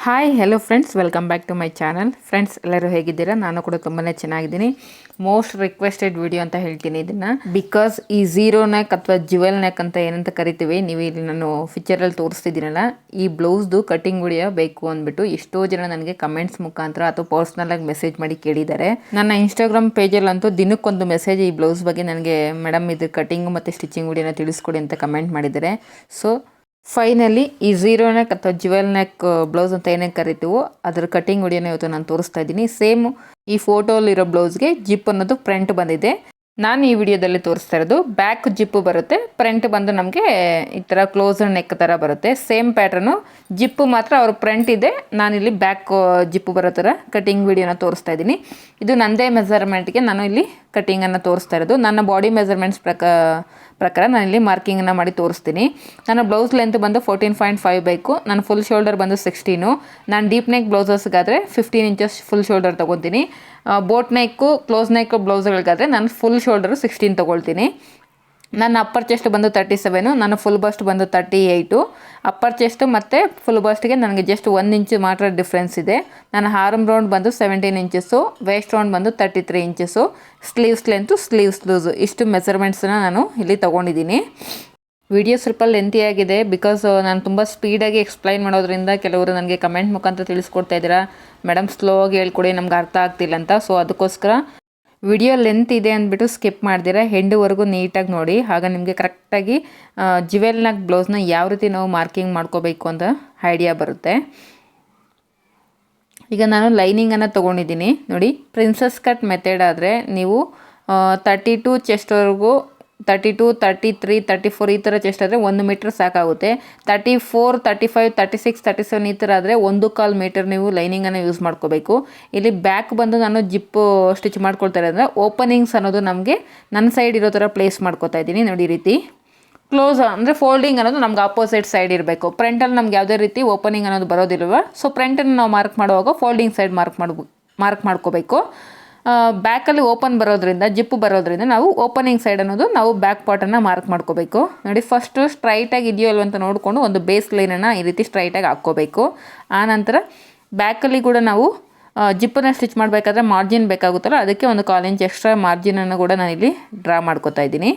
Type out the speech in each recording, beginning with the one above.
Hi hello friends, welcome back to my channel. Friends, ಎಲ್ಲರೂ ಹೇಗಿದ್ದೀರಾ? ನಾನು ಕೂಡ ತುಂಬಾ ಚೆನ್ನಾಗಿದ್ದೀನಿ. ಮೋಸ್ಟ್ ರಿಕ್ವೆಸ್ಟೆಡ್ ವಿಡಿಯೋ ಅಂತ ಹೇಳ್ತೀನಿ ಇದನ್ನು. ಬಿಕಾಸ್ ಈ ಝೀರೋ ನೆಕ್ ಅಥವಾ ಜ್ಯುವೆಲ್ ನೆಕ್ ಅಂತ ಏನಂತ ಕರಿತೀವಿ, ನೀವು ಇಲ್ಲಿ ನಾನು ಪಿಕ್ಚರಲ್ಲಿ ತೋರಿಸ್ತಿದ್ದೀನಲ್ಲ, ಈ ಬ್ಲೌಸ್ದು ಕಟಿಂಗ್ ವಿಡಿಯೋ ಬೇಕು ಅಂದ್ಬಿಟ್ಟು ಎಷ್ಟೋ ಜನ ನನಗೆ ಕಮೆಂಟ್ಸ್ ಮುಖಾಂತರ ಅಥವಾ ಪರ್ಸ್ನಲಾಗಿ ಮೆಸೇಜ್ ಮಾಡಿ ಕೇಳಿದ್ದಾರೆ. ನನ್ನ ಇನ್ಸ್ಟಾಗ್ರಾಮ್ ಪೇಜಲ್ಲಂತೂ ದಿನಕ್ಕೊಂದು ಮೆಸೇಜ್ ಈ ಬ್ಲೌಸ್ ಬಗ್ಗೆ ನನಗೆ, ಮೇಡಮ್ ಇದು ಕಟಿಂಗ್ ಮತ್ತು ಸ್ಟಿಚಿಂಗ್ ವಿಡಿಯೋನ ತಿಳಿಸ್ಕೊಡಿ ಅಂತ ಕಮೆಂಟ್ ಮಾಡಿದ್ದಾರೆ. ಸೊ ಫೈನಲಿ ಈ ಝೀರೋ ನೆಕ್ ಅಥವಾ ಜ್ಯುವೆಲ್ ನೆಕ್ ಬ್ಲೌಸ್ ಅಂತ ಏನೇನು ಕರಿತೀವೋ ಅದರ ಕಟಿಂಗ್ ವಿಡಿಯೋನ ಇವತ್ತು ನಾನು ತೋರಿಸ್ತಾ ಇದ್ದೀನಿ. ಸೇಮ್ ಈ ಫೋಟೋಲಿರೋ ಬ್ಲೌಸ್ಗೆ ಜಿಪ್ ಅನ್ನೋದು ಫ್ರಂಟ್ ಬಂದಿದೆ. ನಾನು ಈ ವಿಡಿಯೋದಲ್ಲಿ ತೋರಿಸ್ತಾ ಇರೋದು ಬ್ಯಾಕ್ ಜಿಪ್ಪು ಬರುತ್ತೆ, ಫ್ರಂಟ್ ಬಂದು ನಮಗೆ ಈ ಥರ ಕ್ಲೋಸರ್ ನೆಕ್ ಥರ ಬರುತ್ತೆ. ಸೇಮ್ ಪ್ಯಾಟ್ರನು, ಜಿಪ್ಪು ಮಾತ್ರ ಅವ್ರ ಫ್ರಂಟ್ ಇದೆ, ನಾನಿಲ್ಲಿ ಬ್ಯಾಕ್ ಜಿಪ್ಪು ಬರೋ ಥರ ಕಟಿಂಗ್ ವಿಡಿಯೋನ ತೋರಿಸ್ತಾ ಇದ್ದೀನಿ. ಇದು ನನ್ನದೇ ಮೆಜರ್ಮೆಂಟ್ಗೆ ನಾನು ಇಲ್ಲಿ ಕಟಿಂಗನ್ನು ತೋರಿಸ್ತಾ ಇರೋದು. ನನ್ನ ಬಾಡಿ ಮೆಜರ್ಮೆಂಟ್ಸ್ ಪ್ರಕಾರ ನಾನಿಲ್ಲಿ ಮಾರ್ಕಿಂಗನ್ನು ಮಾಡಿ ತೋರಿಸ್ತೀನಿ. ನನ್ನ ಬ್ಲೌಸ್ ಲೆಂತ್ ಬಂದು 14.5 ಬೇಕು. ನಾನು ಫುಲ್ ಶೋಲ್ಡರ್ ಬಂದು 16. ನಾನು ಡೀಪ್ ನೆಕ್ ಬ್ಲೌಸಸ್ಗಾದರೆ 15 ಇಂಚಸ್ ಫುಲ್ ಶೋಲ್ಡರ್ ತೊಗೊತೀನಿ. ಬೋಟ್ ನೆಕ್ಕು, ಕ್ಲೋಸ್ ನೆಕ್ ಬ್ಲೌಸ್ಗಳಿಗಾದರೆ ನಾನು ಫುಲ್ ಶೋಲ್ಡರು 16 ತೊಗೊಳ್ತೀನಿ. ನನ್ನ ಅಪ್ಪರ್ ಚೆಸ್ಟ್ ಬಂದು 37, ನನ್ನ ಫುಲ್ ಬಸ್ಟ್ ಬಂದು 38. ಅಪ್ಪರ್ ಚೆಸ್ಟ್ ಮತ್ತು ಫುಲ್ ಬಸ್ಟ್ಗೆ ನನಗೆ ಜಸ್ಟ್ 1 ಇಂಚ್ ಮಾತ್ರ ಡಿಫ್ರೆನ್ಸ್ ಇದೆ. ನನ್ನ ಆರ್ಮ್ ರೌಂಡ್ ಬಂದು 17 ಇಂಚಸ್ಸು, ವೇಸ್ಟ್ ರೌಂಡ್ ಬಂದು 33 inches, sleeves length, sleeves loose, ಇಷ್ಟು ಮೆಜರ್ಮೆಂಟ್ಸನ್ನ ನಾನು ಇಲ್ಲಿ ತೊಗೊಂಡಿದ್ದೀನಿ. ವಿಡಿಯೋ ಸ್ವಲ್ಪ ಲೆಂತಿಯಾಗಿದೆ ಬಿಕಾಸ್ ನಾನು ತುಂಬ ಸ್ಪೀಡಾಗಿ ಎಕ್ಸ್ಪ್ಲೈನ್ ಮಾಡೋದ್ರಿಂದ ಕೆಲವರು ನನಗೆ ಕಮೆಂಟ್ ಮುಖಾಂತರ ತಿಳಿಸ್ಕೊಡ್ತಾ ಇದ್ದೀರಾ, ಮೇಡಮ್ ಸ್ಲೋ ಆಗಿ ಹೇಳ್ಕೊಡಿ, ನಮ್ಗೆ ಅರ್ಥ ಆಗ್ತಿಲ್ಲ ಅಂತ. ಸೊ ಅದಕ್ಕೋಸ್ಕರ ವಿಡಿಯೋ ಲೆಂತ್ ಇದೆ ಅಂದ್ಬಿಟ್ಟು ಸ್ಕಿಪ್ ಮಾಡ್ದಿರ ಎಂಡುವರೆಗೂ ನೀಟಾಗಿ ನೋಡಿ. ಆಗ ನಿಮಗೆ ಕರೆಕ್ಟಾಗಿ ಜ್ಯುವೆಲ್ ನೆಕ್ ಬ್ಲೌಸ್ನ ಯಾವ ರೀತಿ ನಾವು ಮಾರ್ಕಿಂಗ್ ಮಾಡ್ಕೋಬೇಕು ಅಂತ ಐಡಿಯಾ ಬರುತ್ತೆ. ಈಗ ನಾನು ಲೈನಿಂಗನ್ನು ತೊಗೊಂಡಿದ್ದೀನಿ ನೋಡಿ. ಪ್ರಿನ್ಸಸ್ ಕಟ್ ಮೆಥಡ್ ಆದರೆ ನೀವು 32 ಚೆಸ್ಟ್ವರೆಗೂ, 32, 33, 34 ಈ ಥರ ಚೆಸ್ಟ್ ಆದರೆ 1 ಮೀಟ್ರ್ ಸಾಕಾಗುತ್ತೆ. 34, 35, 36, 37 ಈ ಥರ ಆದರೆ 1.25 ಮೀಟರ್ ನೀವು ಲೈನಿಂಗನ್ನು ಯೂಸ್ ಮಾಡ್ಕೋಬೇಕು. ಇಲ್ಲಿ ಬ್ಯಾಕ್ ಬಂದು ನಾನು ಜಿಪ್ಪು ಸ್ಟಿಚ್ ಮಾಡ್ಕೊಳ್ತಾ ಇರೋದ್ರೆ ಓಪನಿಂಗ್ಸ್ ಅನ್ನೋದು ನಮಗೆ ನನ್ನ ಸೈಡ್ ಇರೋ ಥರ ಪ್ಲೇಸ್ ಮಾಡ್ಕೋತಾ ಇದ್ದೀನಿ ನೋಡಿ. ಈ ರೀತಿ ಕ್ಲೋಸ್ ಅಂದರೆ ಫೋಲ್ಡಿಂಗ್ ಅನ್ನೋದು ನಮ್ಗೆ ಆಪೋಸಿಟ್ ಸೈಡ್ ಇರಬೇಕು. ಫ್ರಂಟಲ್ಲಿ ನಮ್ಗೆ ಯಾವುದೇ ರೀತಿ ಓಪನಿಂಗ್ ಅನ್ನೋದು ಬರೋದಿಲ್ವ. ಸೊ ಫ್ರಂಟನ್ನು ನಾವು ಮಾರ್ಕ್ ಮಾಡುವಾಗ ಫೋಲ್ಡಿಂಗ್ ಸೈಡ್ ಮಾರ್ಕ್ ಮಾಡ್ಕೋಬೇಕು. ಬ್ಯಾಕಲ್ಲಿ ಓಪನ್ ಬರೋದ್ರಿಂದ, ಜಿಪ್ಪು ಬರೋದ್ರಿಂದ ನಾವು ಓಪನಿಂಗ್ ಸೈಡ್ ಅನ್ನೋದು ನಾವು ಬ್ಯಾಕ್ ಪಾರ್ಟನ್ನು ಮಾರ್ಕ್ ಮಾಡ್ಕೋಬೇಕು ನೋಡಿ. ಫಸ್ಟು ಸ್ಟ್ರೈಟಾಗಿ ಇದೆಯೋ ಅಲ್ವ ಅಂತ ನೋಡಿಕೊಂಡು ಒಂದು ಬೇಸ್ ಲೈನನ್ನು ಈ ರೀತಿ ಸ್ಟ್ರೈಟಾಗಿ ಹಾಕ್ಕೋಬೇಕು. ಆನಂತರ ಬ್ಯಾಕಲ್ಲಿ ಕೂಡ ನಾವು ಜಿಪ್ಪನ್ನು ಸ್ಟಿಚ್ ಮಾಡಬೇಕಾದ್ರೆ ಮಾರ್ಜಿನ್ ಬೇಕಾಗುತ್ತಲ್ಲ, ಅದಕ್ಕೆ ಒಂದು 1/4 ಇಂಚ್ ಎಕ್ಸ್ಟ್ರಾ ಮಾರ್ಜಿನನ್ನು ಕೂಡ ನಾನಿಲ್ಲಿ ಡ್ರಾ ಮಾಡ್ಕೋತಾ ಇದ್ದೀನಿ.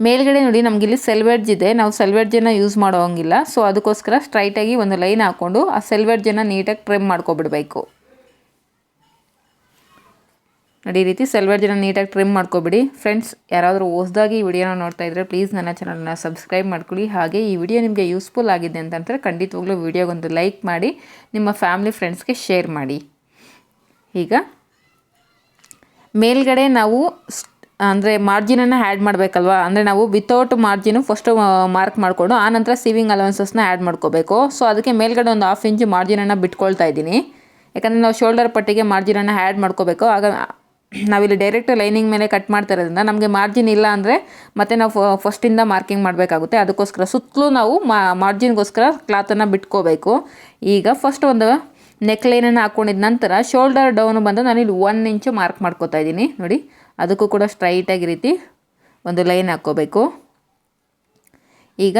ಮೇಲ್ಗಡೆ ನೋಡಿ ನಮಗಿಲ್ಲಿ ಸೆಲ್ವೆಡ್ಜ್ ಇದೆ, ನಾವು ಸೆಲ್ವೆಡ್ಜನ್ನು ಯೂಸ್ ಮಾಡೋಂಗಿಲ್ಲ. ಸೊ ಅದಕ್ಕೋಸ್ಕರ ಸ್ಟ್ರೈಟಾಗಿ ಒಂದು ಲೈನ್ ಹಾಕ್ಕೊಂಡು ಆ ಸೆಲ್ವೆಡ್ಜನ್ನು ನೀಟಾಗಿ ಟ್ರಿಮ್ ಮಾಡ್ಕೊಬಿಡಬೇಕು ನೋಡಿ. ಈ ರೀತಿ ಸೆಲ್ವೆಡ್ಜನ್ನು ನೀಟಾಗಿ ಟ್ರಿಮ್ ಮಾಡ್ಕೊಬಿಡಿ. ಫ್ರೆಂಡ್ಸ್, ಯಾರಾದರೂ ಹೊಸದಾಗಿ ಈ ವಿಡಿಯೋನ ನೋಡ್ತಾ ಇದ್ದರೆ ಪ್ಲೀಸ್ ನನ್ನ ಚಾನಲ್ನ ಸಬ್ಸ್ಕ್ರೈಬ್ ಮಾಡ್ಕೊಳ್ಳಿ. ಹಾಗೆ ಈ ವಿಡಿಯೋ ನಿಮಗೆ ಯೂಸ್ಫುಲ್ ಆಗಿದೆ ಅಂತಂದರೆ ಖಂಡಿತವಾಗ್ಲೂ ವಿಡಿಯೋಗೊಂದು ಲೈಕ್ ಮಾಡಿ ನಿಮ್ಮ ಫ್ಯಾಮಿಲಿ ಫ್ರೆಂಡ್ಸ್ಗೆ ಶೇರ್ ಮಾಡಿ. ಈಗ ಮೇಲ್ಗಡೆ ನಾವು ಅಂದರೆ ಮಾರ್ಜಿನನ್ನು ಆ್ಯಡ್ ಮಾಡಬೇಕಲ್ವಾ, ಅಂದರೆ ನಾವು ವಿತೌಟ್ ಮಾರ್ಜಿನು ಫಸ್ಟು ಮಾರ್ಕ್ ಮಾಡಿಕೊಂಡು ಆನಂತರ ಸೀವಿಂಗ್ ಅಲವೆನ್ಸಸ್ನ ಆ್ಯಡ್ ಮಾಡ್ಕೋಬೇಕು. ಸೊ ಅದಕ್ಕೆ ಮೇಲ್ಗಡೆ ಒಂದು 1/2 ಇಂಚ್ ಮಾರ್ಜಿನನ್ನು ಬಿಟ್ಕೊಳ್ತಾ ಇದ್ದೀನಿ. ಯಾಕಂದರೆ ನಾವು ಶೋಲ್ಡರ್ ಪಟ್ಟಿಗೆ ಮಾರ್ಜಿನನ್ನು ಆ್ಯಡ್ ಮಾಡ್ಕೋಬೇಕು. ಆಗ ನಾವಿಲ್ಲಿ ಡೈರೆಕ್ಟ್ ಲೈನಿಂಗ್ ಮೇಲೆ ಕಟ್ ಮಾಡ್ತಾ ಇರೋದ್ರಿಂದ ನಮಗೆ ಮಾರ್ಜಿನ್ ಇಲ್ಲ ಅಂದರೆ ಮತ್ತೆ ನಾವು ಫಸ್ಟಿಂದ ಮಾರ್ಕಿಂಗ್ ಮಾಡಬೇಕಾಗುತ್ತೆ. ಅದಕ್ಕೋಸ್ಕರ ಸುತ್ತಲೂ ನಾವು ಮಾರ್ಜಿನ್ಗೋಸ್ಕರ ಕ್ಲಾತನ್ನು ಬಿಟ್ಕೋಬೇಕು. ಈಗ ಫಸ್ಟ್ ಒಂದು ನೆಕ್ ಲೈನನ್ನು ಹಾಕ್ಕೊಂಡಿದ್ದ ನಂತರ ಶೋಲ್ಡರ್ ಡೌನು ಬಂದು ನಾನಿಲ್ಲಿ 1 ಇಂಚು ಮಾರ್ಕ್ ಮಾಡ್ಕೋತಾ ಇದ್ದೀನಿ ನೋಡಿ. ಅದಕ್ಕೂ ಕೂಡ ಸ್ಟ್ರೈಟಾಗಿ ರೀತಿ ಒಂದು ಲೈನ್ ಹಾಕ್ಕೋಬೇಕು. ಈಗ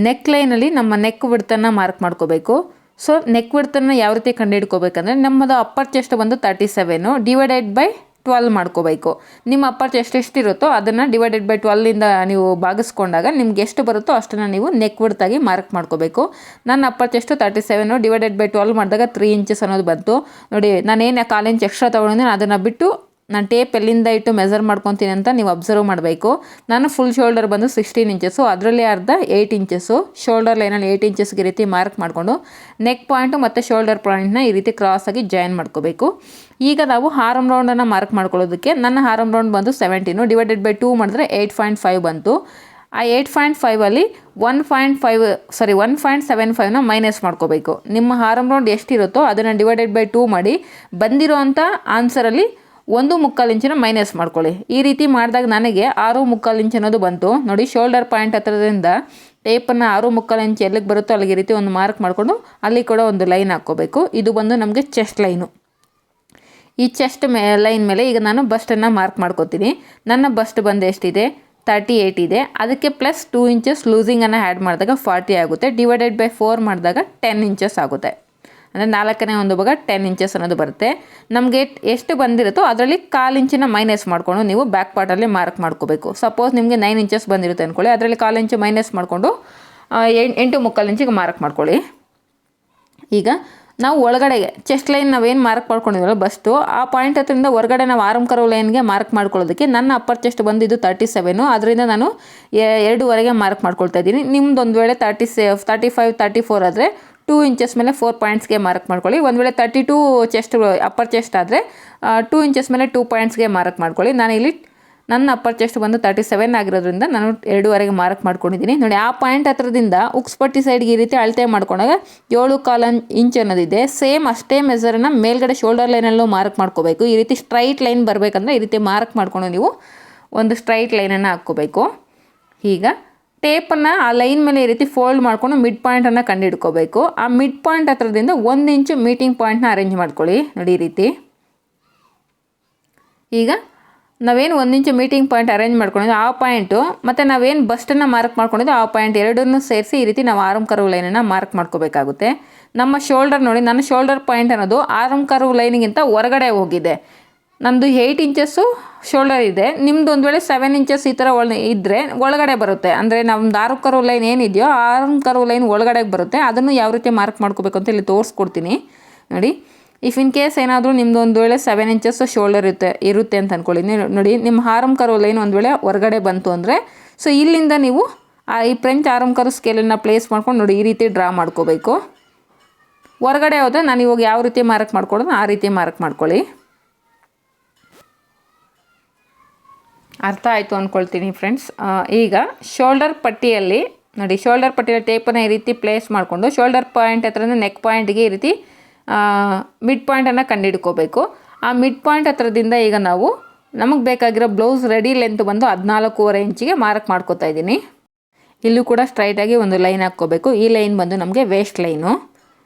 ನೆಕ್ ಲೈನಲ್ಲಿ ನಮ್ಮ ನೆಕ್ ವಿಡ್ತನ್ನು ಮಾರ್ಕ್ ಮಾಡ್ಕೋಬೇಕು. ಸೊ ನೆಕ್ ವಿಡ್ತನ್ನು ಯಾವ ರೀತಿ ಕಂಡುಹಿಡ್ಕೋಬೇಕಂದ್ರೆ, ನಮ್ಮದು ಅಪ್ಪರ್ ಚೆಸ್ಟ್ ಬಂದು 37 ಡಿವೈಡೆಡ್ ಬೈ 12 ಮಾಡ್ಕೋಬೇಕು. ನಿಮ್ಮ ಅಪ್ಪರ್ ಚೆಸ್ಟ್ ಎಷ್ಟಿರುತ್ತೋ ಅದನ್ನು ಡಿವೈಡೆಡ್ ಬೈ 12ಇಂದ ನೀವು ಭಾಗಿಸ್ಕೊಂಡಾಗ ನಿಮ್ಗೆ ಎಷ್ಟು ಬರುತ್ತೋ ಅಷ್ಟನ್ನು ನೀವು ನೆಕ್ ವಿಡ್ತಾಗಿ ಮಾರ್ಕ್ ಮಾಡ್ಕೋಬೇಕು. ನನ್ನ ಅಪ್ಪರ್ ಚೆಸ್ಟು 37 ಡಿವೈಡೆಡ್ ಬೈ 12 ಮಾಡಿದಾಗ 3 ಇಂಚಸ್ ಅನ್ನೋದು ಬಂತು ನೋಡಿ. ನಾನೇನು 1/4 ಇಂಚ್ ಎಕ್ಸ್ಟ್ರಾ ತೊಗೊಂಡಿದ್ದೀನಿ ಅದನ್ನು ಬಿಟ್ಟು ನಾನು ಟೇಪ್ ಎಲ್ಲಿಂದ ಇಟ್ಟು ಮೆಜರ್ ಮಾಡ್ಕೊತೀನಿ ಅಂತ ನೀವು ಅಬ್ಸರ್ವ್ ಮಾಡಬೇಕು. ನಾನು ಫುಲ್ ಶೋಲ್ಡರ್ ಬಂದು 16 ಇಂಚಸ್ಸು, ಅದರಲ್ಲಿ ಅರ್ಧ 8 ಇಂಚಸ್ಸು, ಶೋಲ್ಡರ್ ಲೈನಲ್ಲಿ 8 ಇಂಚಸ್ಗೆ ರೀತಿ ಮಾರ್ಕ್ ಮಾಡಿಕೊಂಡು ನೆಕ್ ಪಾಯಿಂಟು ಮತ್ತು ಶೋಲ್ಡರ್ ಪಾಯಿಂಟ್ನ ಈ ರೀತಿ ಕ್ರಾಸಾಗಿ ಜಾಯಿನ್ ಮಾಡ್ಕೋಬೇಕು. ಈಗ ನಾವು ಆರ್ಮ್ ರೌಂಡನ್ನು ಮಾರ್ಕ್ ಮಾಡ್ಕೊಳ್ಳೋದಕ್ಕೆ ನನ್ನ ಆರ್ಮ್ ರೌಂಡ್ ಬಂದು 17 ಡಿವೈಡೆಡ್ ಬೈ 2 ಮಾಡಿದ್ರೆ 8.5 ಬಂತು. ಆ 8.5ಅಲ್ಲಿ 1.75ನ ಮೈನಸ್ ಮಾಡ್ಕೋಬೇಕು. ನಿಮ್ಮ ಆರ್ಮ್ ರೌಂಡ್ ಎಷ್ಟಿರುತ್ತೋ ಅದನ್ನು ಡಿವೈಡೆಡ್ ಬೈ 2 ಮಾಡಿ ಬಂದಿರೋ ಅಂಥ ಆನ್ಸರಲ್ಲಿ 1.25 ಇಂಚಿನ ಮೈನಸ್ ಮಾಡ್ಕೊಳ್ಳಿ. ಈ ರೀತಿ ಮಾಡಿದಾಗ ನನಗೆ 6.25 ಇಂಚ್ ಅನ್ನೋದು ಬಂತು ನೋಡಿ. ಶೋಲ್ಡರ್ ಪಾಯಿಂಟ್ ಹತ್ರದಿಂದ ಟೇಪನ್ನು 6.25 ಇಂಚ್ ಎಲ್ಲಿಗೆ ಬರುತ್ತೋ ಅಲ್ಲಿಗೆ ರೀತಿ ಒಂದು ಮಾರ್ಕ್ ಮಾಡಿಕೊಂಡು ಅಲ್ಲಿ ಕೂಡ ಒಂದು ಲೈನ್ ಹಾಕ್ಕೋಬೇಕು. ಇದು ಬಂದು ನಮಗೆ ಚೆಸ್ಟ್ ಲೈನು. ಈ ಚೆಸ್ಟ್ ಲೈನ್ ಮೇಲೆ ಈಗ ನಾನು ಬಸ್ಟನ್ನು ಮಾರ್ಕ್ ಮಾಡ್ಕೋತೀನಿ. ನನ್ನ ಬಸ್ಟ್ ಬಂದು ಎಷ್ಟಿದೆ 38 ಇದೆ. ಅದಕ್ಕೆ ಪ್ಲಸ್ 2 ಇಂಚಸ್ ಲೂಸಿಂಗನ್ನು ಆ್ಯಡ್ ಮಾಡಿದಾಗ 40 ಆಗುತ್ತೆ. ಡಿವೈಡೆಡ್ ಬೈ 4 ಮಾಡಿದಾಗ 10 ಇಂಚಸ್ ಆಗುತ್ತೆ. ಅಂದರೆ 4ನೇ ಒಂದು ಭಾಗ 10 ಇಂಚಸ್ ಅನ್ನೋದು ಬರುತ್ತೆ. ನಮಗೆ ಎಷ್ಟು ಬಂದಿರುತ್ತೋ ಅದರಲ್ಲಿ 1/4 ಇಂಚಿನ ಮೈನಸ್ ಮಾಡಿಕೊಂಡು ನೀವು ಬ್ಯಾಕ್ ಪಾರ್ಟಲ್ಲಿ ಮಾರ್ಕ್ ಮಾಡ್ಕೋಬೇಕು. ಸಪೋಸ್ ನಿಮಗೆ 9 ಇಂಚಸ್ ಬಂದಿರುತ್ತೆ ಅಂದ್ಕೊಳ್ಳಿ, ಅದರಲ್ಲಿ 1/4 ಇಂಚು ಮೈನಸ್ ಮಾಡಿಕೊಂಡು 8.75 ಇಂಚಿಗೆ ಮಾರ್ಕ್ ಮಾಡ್ಕೊಳ್ಳಿ. ಈಗ ನಾವು ಒಳಗಡೆಗೆ ಚೆಸ್ಟ್ ಲೈನ್ ನಾವೇನು ಮಾರ್ಕ್ ಮಾಡ್ಕೊಂಡಿದ್ದೀವಲ್ಲ ಬಸ್ಟು, ಆ ಪಾಯಿಂಟ್ ಹತ್ರದಿಂದ ಹೊರಗಡೆ ನಾವು ಆರ್ಮ್ ಕರ್ವ್ ಲೈನ್ಗೆ ಮಾರ್ಕ್ ಮಾಡ್ಕೊಳ್ಳೋದಕ್ಕೆ ನನ್ನ ಅಪ್ಪರ್ ಚೆಸ್ಟ್ ಬಂದಿದ್ದು 37, ಅದರಿಂದ ನಾನು 2ವರೆಗೆ ಮಾರ್ಕ್ ಮಾಡ್ಕೊಳ್ತಾ ಇದ್ದೀನಿ. ನಿಮ್ದು ಒಂದು ವೇಳೆ 35 34 ಆದರೆ 2 ಇಂಚಸ್ ಮೇಲೆ 4 ಪಾಯಿಂಟ್ಸ್ಗೆ ಮಾರ್ಕ್ ಮಾಡ್ಕೊಳ್ಳಿ. ಒಂದು ವೇಳೆ 32 ಚೆಸ್ಟ್ ಅಪ್ಪರ್ ಚೆಸ್ಟ್ ಆದರೆ 2 ಇಂಚಸ್ ಮೇಲೆ 2 ಪಾಯಿಂಟ್ಸ್ಗೆ ಮಾರ್ಕ್ ಮಾಡ್ಕೊಳ್ಳಿ. ನಾನು ಇಲ್ಲಿ ನನ್ನ ಅಪ್ಪರ್ ಚೆಸ್ಟ್ ಬಂದು 37 ಆಗಿರೋದ್ರಿಂದ ನಾನು 2ವರೆಗೆ ಮಾರ್ಕ್ ಮಾಡ್ಕೊಂಡಿದ್ದೀನಿ. ನೋಡಿ, ಆ ಪಾಯಿಂಟ್ ಹತ್ರದಿಂದ ಉಕ್ಸ್ಪಟ್ಟಿ ಸೈಡ್ಗೆ ಈ ರೀತಿ ಅಳತೆ ಮಾಡ್ಕೊಂಡಾಗ 7.25 ಇಂಚ್ ಅನ್ನೋದಿದೆ. ಸೇಮ್ ಅಷ್ಟೇ ಮೆಸರನ್ನು ಮೇಲ್ಗಡೆ ಶೋಲ್ಡರ್ ಲೈನಲ್ಲೂ ಮಾರ್ಕ್ ಮಾಡ್ಕೋಬೇಕು. ಈ ರೀತಿ ಸ್ಟ್ರೈಟ್ ಲೈನ್ ಬರಬೇಕಂದ್ರೆ ಈ ರೀತಿ ಮಾರ್ಕ್ ಮಾಡ್ಕೊಂಡು ನೀವು ಒಂದು ಸ್ಟ್ರೈಟ್ ಲೈನನ್ನು ಹಾಕ್ಕೋಬೇಕು. ಈಗ ಟೇಪನ್ನು ಆ ಲೈನ್ ಮೇಲೆ ಈ ರೀತಿ ಫೋಲ್ಡ್ ಮಾಡ್ಕೊಂಡು ಮಿಡ್ ಪಾಯಿಂಟನ್ನು ಕಂಡುಹಿಡ್ಕೋಬೇಕು. ಆ ಮಿಡ್ ಪಾಯಿಂಟ್ ಹತ್ರದಿಂದ 1 ಇಂಚು ಮೀಟಿಂಗ್ ಪಾಯಿಂಟ್ನ ಅರೇಂಜ್ ಮಾಡ್ಕೊಳ್ಳಿ. ನೋಡಿ ಈ ರೀತಿ. ಈಗ ನಾವೇನು 1 ಇಂಚು ಮೀಟಿಂಗ್ ಪಾಯಿಂಟ್ ಅರೇಂಜ್ ಮಾಡ್ಕೊಂಡಿದ್ದು ಆ ಪಾಯಿಂಟು ಮತ್ತು ನಾವೇನು ಬಸ್ಟನ್ನು ಮಾರ್ಕ್ ಮಾಡ್ಕೊಂಡಿದ್ದು ಆ ಪಾಯಿಂಟ್ ಎರಡನ್ನೂ ಸೇರಿಸಿ ಈ ರೀತಿ ನಾವು ಆರ್ಮ್ ಕರ್ವ್ ಲೈನನ್ನು ಮಾರ್ಕ್ ಮಾಡ್ಕೋಬೇಕಾಗುತ್ತೆ. ನಮ್ಮ ಶೋಲ್ಡರ್ ನೋಡಿ, ನನ್ನ ಶೋಲ್ಡರ್ ಪಾಯಿಂಟ್ ಅನ್ನೋದು ಆರ್ಮ್ ಕರ್ವ್ ಲೈನಿಗಿಂತ ಹೊರಗಡೆ ಹೋಗಿದೆ. ನಮ್ಮದು 8 ಇಂಚಸ್ಸು ಶೋಲ್ಡರ್ ಇದೆ, ನಿಮ್ಮದು ಒಂದು ವೇಳೆ 7 ಇಂಚಸ್ ಈ ಥರ ಇದ್ದರೆ ಒಳಗಡೆ ಬರುತ್ತೆ. ಅಂದರೆ ನಮ್ಮದು ಆರ್ಮ್ ಕರ್ವ್ ಲೈನ್ ಏನಿದೆಯೋ ಆ ಆರ್ಮ್ ಕರ್ವ್ ಲೈನ್ ಒಳಗಡೆಗೆ ಬರುತ್ತೆ. ಅದನ್ನು ಯಾವ ರೀತಿ ಮಾರ್ಕ್ ಮಾಡ್ಕೋಬೇಕು ಅಂತ ಇಲ್ಲಿ ತೋರಿಸ್ಕೊಡ್ತೀನಿ ನೋಡಿ. ಇಫ್ ಇನ್ ಕೇಸ್ ಏನಾದರೂ ನಿಮ್ಮದು ಒಂದು ವೇಳೆ 7 ಇಂಚಸ್ ಶೋಲ್ಡರ್ ಇರುತ್ತೆ ಅಂತ ಅಂದ್ಕೊಳ್ಳಿ. ನೋಡಿ, ನಿಮ್ಮ ಆರ್ಮ್ ಕರ್ವ್ ಲೈನ್ ಒಂದು ವೇಳೆ ಹೊರಗಡೆ ಬಂತು ಅಂದರೆ ಸೊ ಇಲ್ಲಿಂದ ನೀವು ಈ ಫ್ರೆಂಚ್ ಆರ್ಮ್ ಕರ್ವ್ ಸ್ಕೇಲನ್ನು ಪ್ಲೇಸ್ ಮಾಡ್ಕೊಂಡು ನೋಡಿ ಈ ರೀತಿ ಡ್ರಾ ಮಾಡ್ಕೋಬೇಕು. ಹೊರಗಡೆ ಹೋದರೆ ನಾನು ಇವಾಗ ಯಾವ ರೀತಿ ಮಾರ್ಕ್ ಮಾಡ್ಕೊಳ್ಳೋದು ಆ ರೀತಿ ಮಾರ್ಕ್ ಮಾಡ್ಕೊಳ್ಳಿ. ಅರ್ಥ ಆಯಿತು ಅಂದ್ಕೊಳ್ತೀನಿ ಫ್ರೆಂಡ್ಸ್. ಈಗ ಶೋಲ್ಡರ್ ಪಟ್ಟಿಯಲ್ಲಿ ನೋಡಿ, ಶೋಲ್ಡರ್ ಪಟ್ಟಿಯಲ್ಲಿ ಟೇಪನ್ನು ಈ ರೀತಿ ಪ್ಲೇಸ್ ಮಾಡಿಕೊಂಡು ಶೋಲ್ಡರ್ ಪಾಯಿಂಟ್ ಹತ್ರದಿಂದ ನೆಕ್ ಪಾಯಿಂಟ್ಗೆ ಈ ರೀತಿ ಮಿಡ್ ಪಾಯಿಂಟನ್ನು ಕಂಡುಹಿಡ್ಕೋಬೇಕು. ಆ ಮಿಡ್ ಪಾಯಿಂಟ್ ಹತ್ರದಿಂದ ಈಗ ನಾವು ನಮಗೆ ಬೇಕಾಗಿರೋ ಬ್ಲೌಸ್ ರೆಡಿ ಲೆಂತ್ ಬಂದು 14.25 ಇಂಚಿಗೆ ಮಾರ್ಕ್ ಮಾಡ್ಕೋತಾ ಇದ್ದೀನಿ. ಇಲ್ಲೂ ಕೂಡ ಸ್ಟ್ರೈಟಾಗಿ ಒಂದು ಲೈನ್ ಹಾಕ್ಕೋಬೇಕು. ಈ ಲೈನ್ ಬಂದು ನಮಗೆ ವೇಸ್ಟ್ ಲೈನು.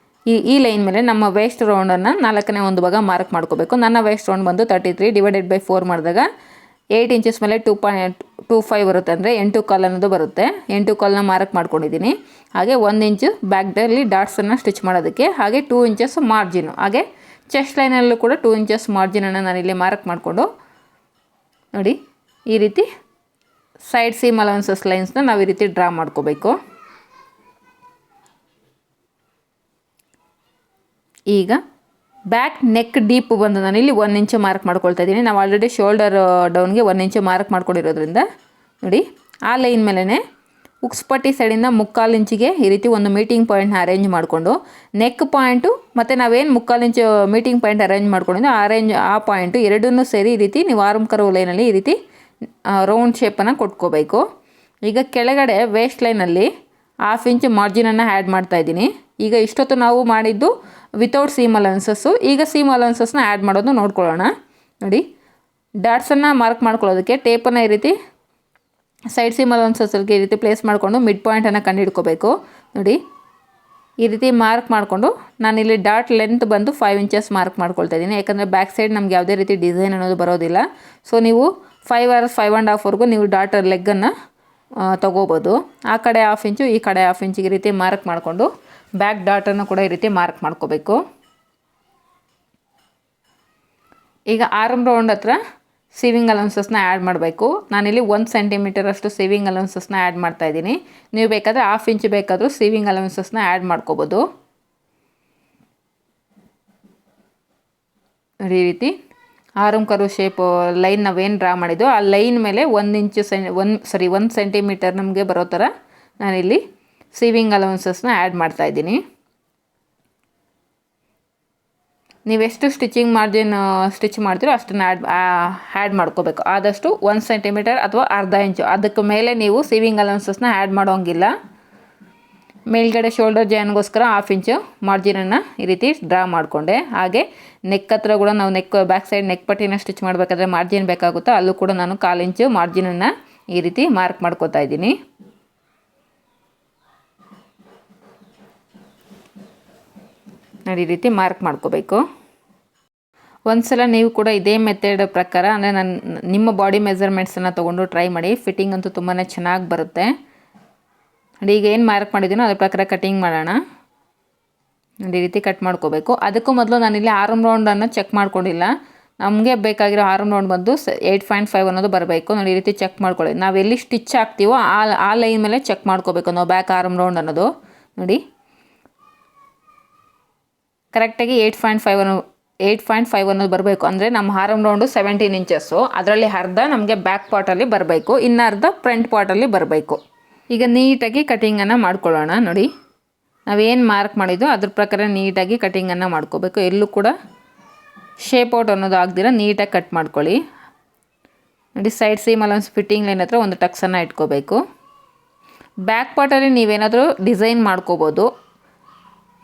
ಈ ಲೈನ್ ಮೇಲೆ ನಮ್ಮ ವೇಸ್ಟ್ ರೌಂಡನ್ನು 4ನೇ ಒಂದು ಭಾಗ ಮಾರ್ಕ್ ಮಾಡ್ಕೋಬೇಕು. ನನ್ನ ವೇಸ್ಟ್ ರೌಂಡ್ ಬಂದು 33 / 4 ಮಾಡಿದಾಗ 8 ಇಂಚಸ್ ಮೇಲೆ 2.25 ಬರುತ್ತೆ, ಅಂದರೆ 8.25 ಅನ್ನೋದು ಬರುತ್ತೆ. 8.25ನ ಮಾರ್ಕ್ ಮಾಡ್ಕೊಂಡಿದ್ದೀನಿ. ಹಾಗೆ 1 ಇಂಚು ಬ್ಯಾಕ್ದಲ್ಲಿ ಡಾಟ್ಸನ್ನು ಸ್ಟಿಚ್ ಮಾಡೋದಕ್ಕೆ, ಹಾಗೆ 2 ಇಂಚಸ್ ಮಾರ್ಜಿನು, ಹಾಗೆ ಚೆಸ್ಟ್ ಲೈನಲ್ಲೂ ಕೂಡ 2 ಇಂಚಸ್ ಮಾರ್ಜಿನನ್ನು ನಾನಿಲ್ಲಿ ಮಾರ್ಕ್ ಮಾಡಿಕೊಂಡು ನೋಡಿ ಈ ರೀತಿ ಸೈಡ್ ಸೀಮ್ ಅಲೌನ್ಸಸ್ ಲೈನ್ಸ್ನ ನಾವು ಈ ರೀತಿ ಡ್ರಾ ಮಾಡ್ಕೋಬೇಕು. ಈಗ ಬ್ಯಾಕ್ ನೆಕ್ ಡೀಪ್ ಬಂದು ನಾನಿಲ್ಲಿ 1 ಇಂಚು ಮಾರ್ಕ್ ಮಾಡ್ಕೊಳ್ತಾ ಇದ್ದೀನಿ. ನಾವು ಆಲ್ರೆಡಿ ಶೋಲ್ಡರ್ ಡೌನ್ಗೆ 1 ಇಂಚು ಮಾರ್ಕ್ ಮಾಡ್ಕೊಂಡಿರೋದ್ರಿಂದ ನೋಡಿ ಆ ಲೈನ್ ಮೇಲೇ ಉಕ್ಸ್ಪಟ್ಟಿ ಸೈಡಿಂದ 3/4 ಇಂಚಿಗೆ ಈ ರೀತಿ ಒಂದು ಮೀಟಿಂಗ್ ಪಾಯಿಂಟ್ನ ಅರೇಂಜ್ ಮಾಡಿಕೊಂಡು ನೆಕ್ ಪಾಯಿಂಟು ಮತ್ತು ನಾವೇನು 3/4 ಇಂಚು ಮೀಟಿಂಗ್ ಪಾಯಿಂಟ್ ಅರೇಂಜ್ ಮಾಡ್ಕೊಂಡಿದ್ದು ಆ ಪಾಯಿಂಟು ಎರಡನ್ನೂ ಸೇರಿ ಈ ರೀತಿ ನೀವು ಆರ್ಮ್ ಕರ್ವ್ ಲೈನಲ್ಲಿ ಈ ರೀತಿ ರೌಂಡ್ ಶೇಪನ್ನು ಕೊಟ್ಕೋಬೇಕು. ಈಗ ಕೆಳಗಡೆ ವೇಸ್ಟ್ ಲೈನಲ್ಲಿ 1/2 ಇಂಚು ಮಾರ್ಜಿನನ್ನು ಆ್ಯಡ್ ಮಾಡ್ತಾಯಿದ್ದೀನಿ. ಈಗ ಇಷ್ಟೊತ್ತು ನಾವು ಮಾಡಿದ್ದು ವಿತೌಟ್ ಸೀಮ್ ಅಲೌನ್ಸಸ್ಸು. ಈಗ ಸೀಮ್ ಅಲೌನ್ಸಸ್ನ ಆ್ಯಡ್ ಮಾಡೋದು ನೋಡ್ಕೊಳ್ಳೋಣ. ನೋಡಿ, ಡಾಟ್ಸನ್ನು ಮಾರ್ಕ್ ಮಾಡ್ಕೊಳ್ಳೋದಕ್ಕೆ ಟೇಪನ್ನು ಈ ರೀತಿ ಸೈಡ್ ಸೀಮ್ ಅಲೌನ್ಸಸ್ಗೆ ಈ ರೀತಿ ಪ್ಲೇಸ್ ಮಾಡಿಕೊಂಡು ಮಿಡ್ ಪಾಯಿಂಟನ್ನು ಕಂಡುಹಿಡ್ಕೋಬೇಕು. ನೋಡಿ ಈ ರೀತಿ ಮಾರ್ಕ್ ಮಾಡಿಕೊಂಡು ನಾನಿಲ್ಲಿ ಡಾಟ್ ಲೆಂತ್ ಬಂದು 5 ಇಂಚಸ್ ಮಾರ್ಕ್ ಮಾಡ್ಕೊಳ್ತಾ ಇದ್ದೀನಿ. ಯಾಕಂದರೆ ಬ್ಯಾಕ್ ಸೈಡ್ ನಮ್ಗೆ ಯಾವುದೇ ರೀತಿ ಡಿಸೈನ್ ಅನ್ನೋದು ಬರೋದಿಲ್ಲ. ಸೊ ನೀವು 5 or 5.5ವರೆಗೂ ನೀವು ಡಾಟ್ ಲೆಗ್ಗನ್ನು ತೊಗೋಬೋದು. ಆ ಕಡೆ 1/2 ಇಂಚು ಈ ಕಡೆ 1/2 ಇಂಚಿಗೆ ಈ ರೀತಿ ಮಾರ್ಕ್ ಮಾಡಿಕೊಂಡು ಬ್ಯಾಕ್ ಡಾಟನ್ನು ಕೂಡ ಈ ರೀತಿ ಮಾರ್ಕ್ ಮಾಡ್ಕೋಬೇಕು. ಈಗ ಆರ್ಮ್ ರೌಂಡ್ ಹತ್ರ ಸೀವಿಂಗ್ ಅಲೌನ್ಸಸ್ನ ಆ್ಯಡ್ ಮಾಡಬೇಕು. ನಾನಿಲ್ಲಿ 1 ಸೆಂಟಿಮೀಟರ್ ಅಷ್ಟು ಸೀವಿಂಗ್ ಅಲೌನ್ಸಸ್ನ ಆ್ಯಡ್ ಮಾಡ್ತಾಯಿದ್ದೀನಿ. ನೀವು ಬೇಕಾದರೆ 1/2 ಇಂಚು ಬೇಕಾದರೂ ಸೀವಿಂಗ್ ಅಲೌನ್ಸಸ್ನ ಆ್ಯಡ್ ಮಾಡ್ಕೋಬೋದು. ಈ ರೀತಿ ಆರ್ಮ್ ಕರ್ವ್ ಶೇಪ್ ಲೈನ್ ನಾವೇನು ಡ್ರಾ ಮಾಡಿದ್ದು ಆ ಲೈನ್ ಮೇಲೆ 1 ಸೆಂಟಿಮೀಟರ್ ನಮಗೆ ಬರೋ ಥರ ನಾನಿಲ್ಲಿ ಸೀವಿಂಗ್ ಅಲೌನ್ಸಸ್ನ ಆ್ಯಡ್ ಮಾಡ್ತಾಯಿದ್ದೀನಿ. ನೀವೆಷ್ಟು ಸ್ಟಿಚಿಂಗ್ ಮಾರ್ಜಿನ್ ಸ್ಟಿಚ್ ಮಾಡ್ತೀರೋ ಅಷ್ಟನ್ನು ಆ್ಯಡ್ ಮಾಡ್ಕೋಬೇಕು. ಆದಷ್ಟು 1 ಸೆಂಟಿಮೀಟರ್ ಅಥವಾ 1/2 ಇಂಚು ಅದಕ್ಕೆ ಮೇಲೆ ನೀವು ಸೀವಿಂಗ್ ಅಲೌನ್ಸಸ್ನ ಆ್ಯಡ್ ಮಾಡೋಂಗಿಲ್ಲ. ಮೇಲ್ಗಡೆ ಶೋಲ್ಡರ್ ಜಾಯಿನ್ಗೋಸ್ಕರ 1/2 ಇಂಚು ಮಾರ್ಜಿನನ್ನು ಈ ರೀತಿ ಡ್ರಾ ಮಾಡಿಕೊಂಡೆ. ಹಾಗೆ ನೆಕ್ ಹತ್ರ ಕೂಡ ನಾವು ಬ್ಯಾಕ್ ಸೈಡ್ ನೆಕ್ ಪಟ್ಟಿನ ಸ್ಟಿಚ್ ಮಾಡಬೇಕಾದ್ರೆ ಮಾರ್ಜಿನ್ ಬೇಕಾಗುತ್ತೋ ಅಲ್ಲೂ ಕೂಡ ನಾನು 1/4 ಇಂಚು ಮಾರ್ಜಿನನ್ನು ಈ ರೀತಿ ಮಾರ್ಕ್ ಮಾಡ್ಕೋತಾ ಇದ್ದೀನಿ. ನೋಡಿ ಈ ರೀತಿ ಮಾರ್ಕ್ ಮಾಡ್ಕೋಬೇಕು. ಒಂದ್ಸಲ ನೀವು ಕೂಡ ಇದೇ ಮೆಥಡ್ ಪ್ರಕಾರ ಅಂದರೆ ನಿಮ್ಮ ಬಾಡಿ ಮೆಜರ್ಮೆಂಟ್ಸನ್ನು ತೊಗೊಂಡು ಟ್ರೈ ಮಾಡಿ. ಫಿಟ್ಟಿಂಗ್ ಅಂತೂ ತುಂಬಾ ಚೆನ್ನಾಗಿ ಬರುತ್ತೆ. ನೋಡಿ ಈಗ ಏನು ಮಾರ್ಕ್ ಮಾಡಿದ್ದೀನೋ ಅದ್ರ ಪ್ರಕಾರ ಕಟಿಂಗ್ ಮಾಡೋಣ. ಈ ರೀತಿ ಕಟ್ ಮಾಡ್ಕೋಬೇಕು. ಅದಕ್ಕೂ ಮೊದಲು ನಾನಿಲ್ಲಿ ಆರ್ಮ್ ರೌಂಡನ್ನು ಚೆಕ್ ಮಾಡ್ಕೊಂಡಿಲ್ಲ. ನಮಗೆ ಬೇಕಾಗಿರೋ ಆರ್ಮ್ ರೌಂಡ್ ಬಂದು 8.5 ಅನ್ನೋದು ಬರಬೇಕು. ನೋಡಿ ಈ ರೀತಿ ಚೆಕ್ ಮಾಡ್ಕೊಳ್ಳಿ. ನಾವು ಎಲ್ಲಿ ಸ್ಟಿಚ್ ಹಾಕ್ತೀವೋ ಆ ಲೈನ್ ಮೇಲೆ ಚೆಕ್ ಮಾಡ್ಕೋಬೇಕು ನಾವು ಬ್ಯಾಕ್ ಆರ್ಮ್ ರೌಂಡ್ ಅನ್ನೋದು. ನೋಡಿ ಕರೆಕ್ಟಾಗಿ 8.5 ಅನ್ನೋದು ಬರಬೇಕು. ಅಂದರೆ ನಮ್ಮ ಆರ್ಮ್ ರೌಂಡು 17 ಇಂಚಸ್ಸು, ಅದರಲ್ಲಿ ಅರ್ಧ ನಮಗೆ ಬ್ಯಾಕ್ ಪಾರ್ಟಲ್ಲಿ ಬರಬೇಕು, ಇನ್ನು ಅರ್ಧ ಫ್ರಂಟ್ ಪಾರ್ಟಲ್ಲಿ ಬರಬೇಕು. ಈಗ ನೀಟಾಗಿ ಕಟಿಂಗನ್ನು ಮಾಡ್ಕೊಳ್ಳೋಣ. ನೋಡಿ ನಾವೇನು ಮಾರ್ಕ್ ಮಾಡಿದ್ದು ಅದ್ರ ಪ್ರಕಾರ ನೀಟಾಗಿ ಕಟಿಂಗನ್ನು ಮಾಡ್ಕೋಬೇಕು. ಎಲ್ಲೂ ಕೂಡ ಶೇಪ್ ಔಟ್ ಅನ್ನೋದು ಆಗದಿರ ನೀಟಾಗಿ ಕಟ್ ಮಾಡ್ಕೊಳ್ಳಿ. ನೋಡಿ ಸೈಡ್ ಸೀಮಲ್ಲಿ ಒಂದು ಫಿಟ್ಟಿಂಗ್ ಲೈನ್ ಹತ್ರ ಒಂದು ಟಕ್ಸನ್ನು ಇಟ್ಕೋಬೇಕು. ಬ್ಯಾಕ್ ಪಾರ್ಟಲ್ಲಿ ನೀವೇನಾದರೂ ಡಿಸೈನ್ ಮಾಡ್ಕೋಬೋದು.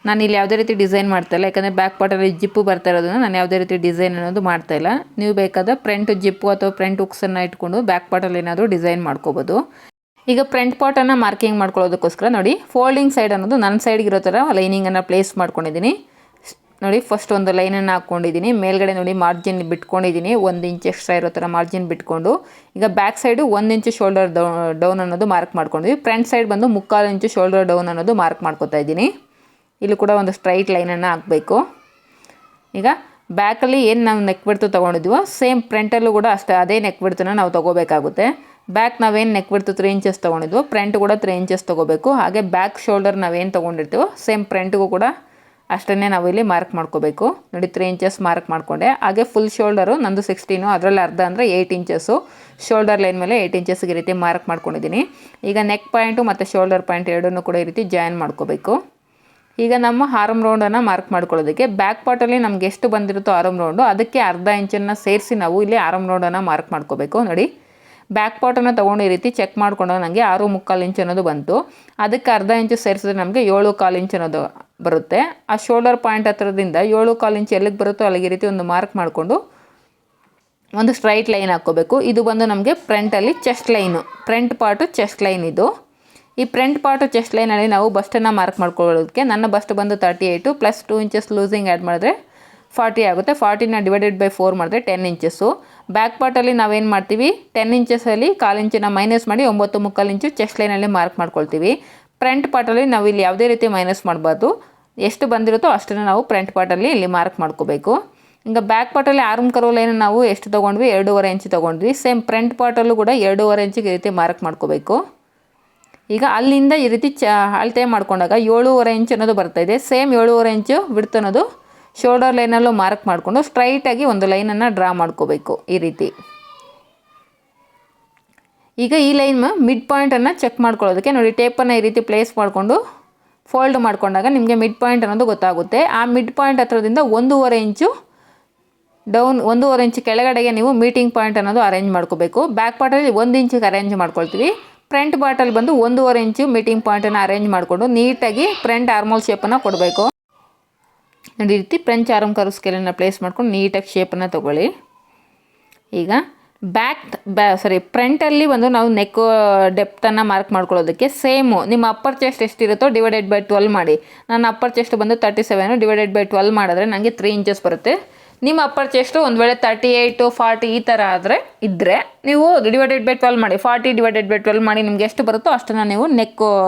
ನಾನು ಇಲ್ಲಿ ಯಾವುದೇ ರೀತಿ ಡಿಸೈನ್ ಮಾಡ್ತಾಯಿಲ್ಲ, ಯಾಕಂದರೆ ಬ್ಯಾಕ್ ಪಾರ್ಟಲ್ಲಿ ಜಿಪ್ಪು ಬರ್ತಾ ಇರೋದನ್ನ ನಾನು ಯಾವುದೇ ರೀತಿ ಡಿಸೈನ್ ಅನ್ನೋದು ಮಾಡ್ತಾಯಿಲ್ಲ. ನೀವು ಬೇಕಾದರೆ ಫ್ರಂಟ್ ಜಿಪ್ಪು ಅಥವಾ ಫ್ರಂಟ್ ಹುಕ್ಸನ್ನು ಇಟ್ಕೊಂಡು ಬ್ಯಾಕ್ ಪಾರ್ಟಲ್ಲಿ ಏನಾದರೂ ಡಿಸೈನ್ ಮಾಡ್ಕೋಬೋದು. ಈಗ ಫ್ರಂಟ್ ಪಾರ್ಟನ್ನು ಮಾರ್ಕಿಂಗ್ ಮಾಡ್ಕೊಳ್ಳೋದಕ್ಕೋಸ್ಕರ ನೋಡಿ ಫೋಲ್ಡಿಂಗ್ ಸೈಡ್ ಅನ್ನೋದು ನನ್ನ ಸೈಡ್ಗೆ ಇರೋ ಥರ ಲೈನಿಂಗನ್ನು ಪ್ಲೇಸ್ ಮಾಡ್ಕೊಂಡಿದ್ದೀನಿ. ನೋಡಿ ಫಸ್ಟ್ ಒಂದು ಲೈನನ್ನು ಹಾಕ್ಕೊಂಡಿದ್ದೀನಿ. ಮೇಲ್ಗಡೆ ನೋಡಿ ಮಾರ್ಜಿನ್ ಬಿಟ್ಕೊಂಡಿದ್ದೀನಿ, 1 ಇಂಚ್ ಎಕ್ಸ್ಟ್ರಾ ಇರೋ ಥರ ಮಾರ್ಜಿನ್ ಬಿಟ್ಕೊಂಡು ಈಗ ಬ್ಯಾಕ್ ಸೈಡು 1 ಇಂಚು ಶೋಲ್ಡರ್ ಡೌನ್ ಅನ್ನೋದು ಮಾರ್ಕ್ ಮಾಡ್ಕೊಂಡಿದ್ವಿ. ಫ್ರಂಟ್ ಸೈಡ್ ಬಂದು 3/4 ಇಂಚು ಶೋಲ್ಡರ್ ಡೌನ್ ಅನ್ನೋದು ಮಾರ್ಕ್ ಮಾಡ್ಕೊತಾ ಇದ್ದೀನಿ. ಇಲ್ಲಿ ಕೂಡ ಒಂದು ಸ್ಟ್ರೈಟ್ ಲೈನನ್ನು ಹಾಕಬೇಕು. ಈಗ ಬ್ಯಾಕಲ್ಲಿ ಏನು ನಾವು ನೆಕ್ ಬಿಡ್ತು ತೊಗೊಂಡಿದ್ವೋ ಸೇಮ್ ಫ್ರಂಟಲ್ಲೂ ಕೂಡ ಅಷ್ಟೇ ಅದೇ ನೆಕ್ ಬಿಡ್ತನ್ನ ನಾವು ತೊಗೋಬೇಕಾಗುತ್ತೆ. ಬ್ಯಾಕ್ ನಾವೇನು ನೆಕ್ ಬಿಡ್ತು 3 ಇಂಚಸ್ ತೊಗೊಂಡಿದ್ವೋ ಫ್ರಂಟ್ ಕೂಡ 3 ಇಂಚಸ್ ತೊಗೋಬೇಕು. ಹಾಗೆ ಬ್ಯಾಕ್ ಶೋಲ್ಡರ್ ನಾವೇನು ತೊಗೊಂಡಿರ್ತೀವೋ ಸೇಮ್ ಫ್ರಂಟ್ಗೂ ಕೂಡ ಅಷ್ಟನ್ನೇ ನಾವು ಇಲ್ಲಿ ಮಾರ್ಕ್ ಮಾಡ್ಕೋಬೇಕು. ನೋಡಿ 3 ಇಂಚಸ್ ಮಾರ್ಕ್ ಮಾಡಿಕೊಂಡೆ. ಹಾಗೆ ಫುಲ್ ಶೋಲ್ಡರು ನಂದು 16, ಅದರಲ್ಲಿ ಅರ್ಧ ಅಂದರೆ 8 ಇಂಚಸ್ಸು. ಶೋಲ್ಡರ್ ಲೈನ್ ಮೇಲೆ 8 ಇಂಚಸ್ಗೆ ಈ ರೀತಿ ಮಾರ್ಕ್ ಮಾಡ್ಕೊಂಡಿದ್ದೀನಿ. ಈಗ ನೆಕ್ ಪಾಯಿಂಟು ಮತ್ತು ಶೋಲ್ಡರ್ ಪಾಯಿಂಟ್ ಎರಡನ್ನೂ ಕೂಡ ಈ ರೀತಿ ಜಾಯಿನ್ ಮಾಡ್ಕೋಬೇಕು. ಈಗ ನಮ್ಮ ಆರ್ಮ್ ರೌಂಡನ್ನು ಮಾರ್ಕ್ ಮಾಡ್ಕೊಳ್ಳೋದಕ್ಕೆ ಬ್ಯಾಕ್ ಪಾರ್ಟಲ್ಲಿ ನಮ್ಗೆ ಎಷ್ಟು ಬಂದಿರುತ್ತೋ ಆರ್ಮ್ ರೌಂಡು ಅದಕ್ಕೆ ಅರ್ಧ ಇಂಚನ್ನು ಸೇರಿಸಿ ನಾವು ಇಲ್ಲಿ ಆರ್ಮ್ ರೌಂಡನ್ನು ಮಾರ್ಕ್ ಮಾಡ್ಕೋಬೇಕು. ನೋಡಿ ಬ್ಯಾಕ್ ಪಾರ್ಟನ್ನು ತೊಗೊಂಡು ಈ ರೀತಿ ಚೆಕ್ ಮಾಡ್ಕೊಂಡಾಗ ನನಗೆ 6.25 ಇಂಚ್ ಅನ್ನೋದು ಬಂತು. ಅದಕ್ಕೆ ಅರ್ಧ ಇಂಚು ಸೇರಿಸಿದ್ರೆ ನಮಗೆ 7.25 ಇಂಚ್ ಅನ್ನೋದು ಬರುತ್ತೆ. ಆ ಶೋಲ್ಡರ್ ಪಾಯಿಂಟ್ ಹತ್ರದಿಂದ 7.25 ಇಂಚ್ ಎಲ್ಲಿಗೆ ಬರುತ್ತೋ ಅಲ್ಲಿಗೆ ಈ ರೀತಿ ಒಂದು ಮಾರ್ಕ್ ಮಾಡಿಕೊಂಡು ಒಂದು ಸ್ಟ್ರೈಟ್ ಲೈನ್ ಹಾಕ್ಕೋಬೇಕು. ಇದು ಬಂದು ನಮಗೆ ಫ್ರಂಟಲ್ಲಿ chest line, front part chest line ಇದು. ಈ ಫ್ರಂಟ್ ಪಾರ್ಟು ಚೆಸ್ಟ್ ಲೈನಲ್ಲಿ ನಾವು ಬಸ್ಟನ್ನು ಮಾರ್ಕ್ ಮಾಡ್ಕೊಳ್ಳೋದಕ್ಕೆ ನನ್ನ ಬಸ್ಟ್ ಬಂದು 38 ಪ್ಲಸ್ 2 ಇಂಚಸ್ ಲೂಸಿಂಗ್ ಆ್ಯಡ್ ಮಾಡಿದ್ರೆ 40 ಆಗುತ್ತೆ. 40ನ /4 ಮಾಡಿದ್ರೆ 10 ಇಂಚಸ್ಸು. ಬ್ಯಾಕ್ ಪಾರ್ಟಲ್ಲಿ ನಾವೇನು ಮಾಡ್ತೀವಿ 10 ಇಂಚಸಲ್ಲಿ 1/4 ಇಂಚನ್ನ ಮೈನಸ್ ಮಾಡಿ 9.25 ಇಂಚು ಚೆಸ್ಟ್ ಲೈನಲ್ಲಿ ಮಾರ್ಕ್ ಮಾಡ್ಕೊಳ್ತೀವಿ. ಫ್ರಂಟ್ ಪಾರ್ಟಲ್ಲಿ ನಾವು ಇಲ್ಲಿ ಯಾವುದೇ ರೀತಿ ಮೈನಸ್ ಮಾಡಬಾರ್ದು, ಎಷ್ಟು ಬಂದಿರುತ್ತೋ ಅಷ್ಟನ್ನು ನಾವು ಫ್ರಂಟ್ ಪಾರ್ಟಲ್ಲಿ ಇಲ್ಲಿ ಮಾರ್ಕ್ ಮಾಡ್ಕೋಬೇಕು. ಈಗ ಬ್ಯಾಕ್ ಪಾರ್ಟಲ್ಲಿ ಆರ್ಮ್ ಕರ್ವ್ ಲೈನ್ ನಾವು ಎಷ್ಟು ತೊಗೊಂಡ್ವಿ 2.5 ಇಂಚ್ ತೊಗೊಂಡ್ವಿ. ಸೇಮ್ ಫ್ರಂಟ್ ಪಾರ್ಟಲ್ಲೂ ಕೂಡ 2.5 ಇಂಚಿಗೆ ಈ ರೀತಿ ಮಾರ್ಕ್ ಮಾಡ್ಕೋಬೇಕು. ಈಗ ಅಲ್ಲಿಂದ ಈ ರೀತಿ ಅಳತೆ ಮಾಡ್ಕೊಂಡಾಗ 7.5 ಇಂಚ್ ಅನ್ನೋದು ಬರ್ತಾಯಿದೆ. ಸೇಮ್ 7.5 ಇಂಚು ಬಿಡ್ತು ಅನ್ನೋದು ಶೋಲ್ಡರ್ ಲೈನಲ್ಲೂ ಮಾರ್ಕ್ ಮಾಡಿಕೊಂಡು ಸ್ಟ್ರೈಟಾಗಿ ಒಂದು ಲೈನನ್ನು ಡ್ರಾ ಮಾಡ್ಕೋಬೇಕು ಈ ರೀತಿ. ಈಗ ಈ ಲೈನ್ ಮಿಡ್ ಪಾಯಿಂಟನ್ನು ಚೆಕ್ ಮಾಡ್ಕೊಳ್ಳೋದಕ್ಕೆ ನೋಡಿ ಟೇಪನ್ನು ಈ ರೀತಿ ಪ್ಲೇಸ್ ಮಾಡಿಕೊಂಡು ಫೋಲ್ಡ್ ಮಾಡ್ಕೊಂಡಾಗ ನಿಮಗೆ ಮಿಡ್ ಪಾಯಿಂಟ್ ಅನ್ನೋದು ಗೊತ್ತಾಗುತ್ತೆ. ಆ ಮಿಡ್ ಪಾಯಿಂಟ್ ಹತ್ರದಿಂದ 1.5 ಇಂಚು ಡೌನ್ 1.5 ಇಂಚ್ ಕೆಳಗಡೆಗೆ ನೀವು ಮೀಟಿಂಗ್ ಪಾಯಿಂಟ್ ಅನ್ನೋದು ಅರೇಂಜ್ ಮಾಡ್ಕೋಬೇಕು. ಬ್ಯಾಕ್ ಪಾರ್ಟಲ್ಲಿ 1 ಇಂಚಿಗೆ ಅರೇಂಜ್ ಮಾಡ್ಕೊಳ್ತೀವಿ. ಫ್ರಂಟ್ ಪಾರ್ಟಲ್ಲಿ ಬಂದು 1.5 ಇಂಚು ಮೀಟಿಂಗ್ ಪಾಯಿಂಟನ್ನು ಅರೇಂಜ್ ಮಾಡಿಕೊಂಡು ನೀಟಾಗಿ ಫ್ರಂಟ್ ಆರ್ಮೋಲ್ ಶೇಪನ್ನು ಕೊಡಬೇಕು. ಈ ರೀತಿ ಫ್ರಂಚ್ ಆರ್ಮ್ ಕರ್ವ್ ಸ್ಕೇಲನ್ನು ಪ್ಲೇಸ್ ಮಾಡ್ಕೊಂಡು ನೀಟಾಗಿ ಶೇಪನ್ನು ತೊಗೊಳ್ಳಿ. ಈಗ ಫ್ರಂಟಲ್ಲಿ ಒಂದು ನಾವು ನೆಕ್ ಡೆಪ್ತನ್ನು ಮಾರ್ಕ್ ಮಾಡ್ಕೊಳ್ಳೋದಕ್ಕೆ ಸೇಮು ನಿಮ್ಮ ಅಪ್ಪರ್ ಚೆಸ್ಟ್ ಎಷ್ಟಿರುತ್ತೋ /12 ಮಾಡಿ. ನನ್ನ ಅಪ್ಪರ್ ಚೆಸ್ಟ್ ಬಂದು 37 /12 ಮಾಡಿದ್ರೆ ನನಗೆ 3 ಇಂಚಸ್ ಬರುತ್ತೆ. ನಿಮ್ಮ ಅಪ್ಪರ್ ಚೆಸ್ಟು ಒಂದು ವೇಳೆ 38 40 ಈ ಥರ ಇದ್ದರೆ ನೀವು /12 ಮಾಡಿ. 40 /12 ಮಾಡಿ ನಿಮ್ಗೆ ಎಷ್ಟು ಬರುತ್ತೋ ಅಷ್ಟನ್ನು ನೀವು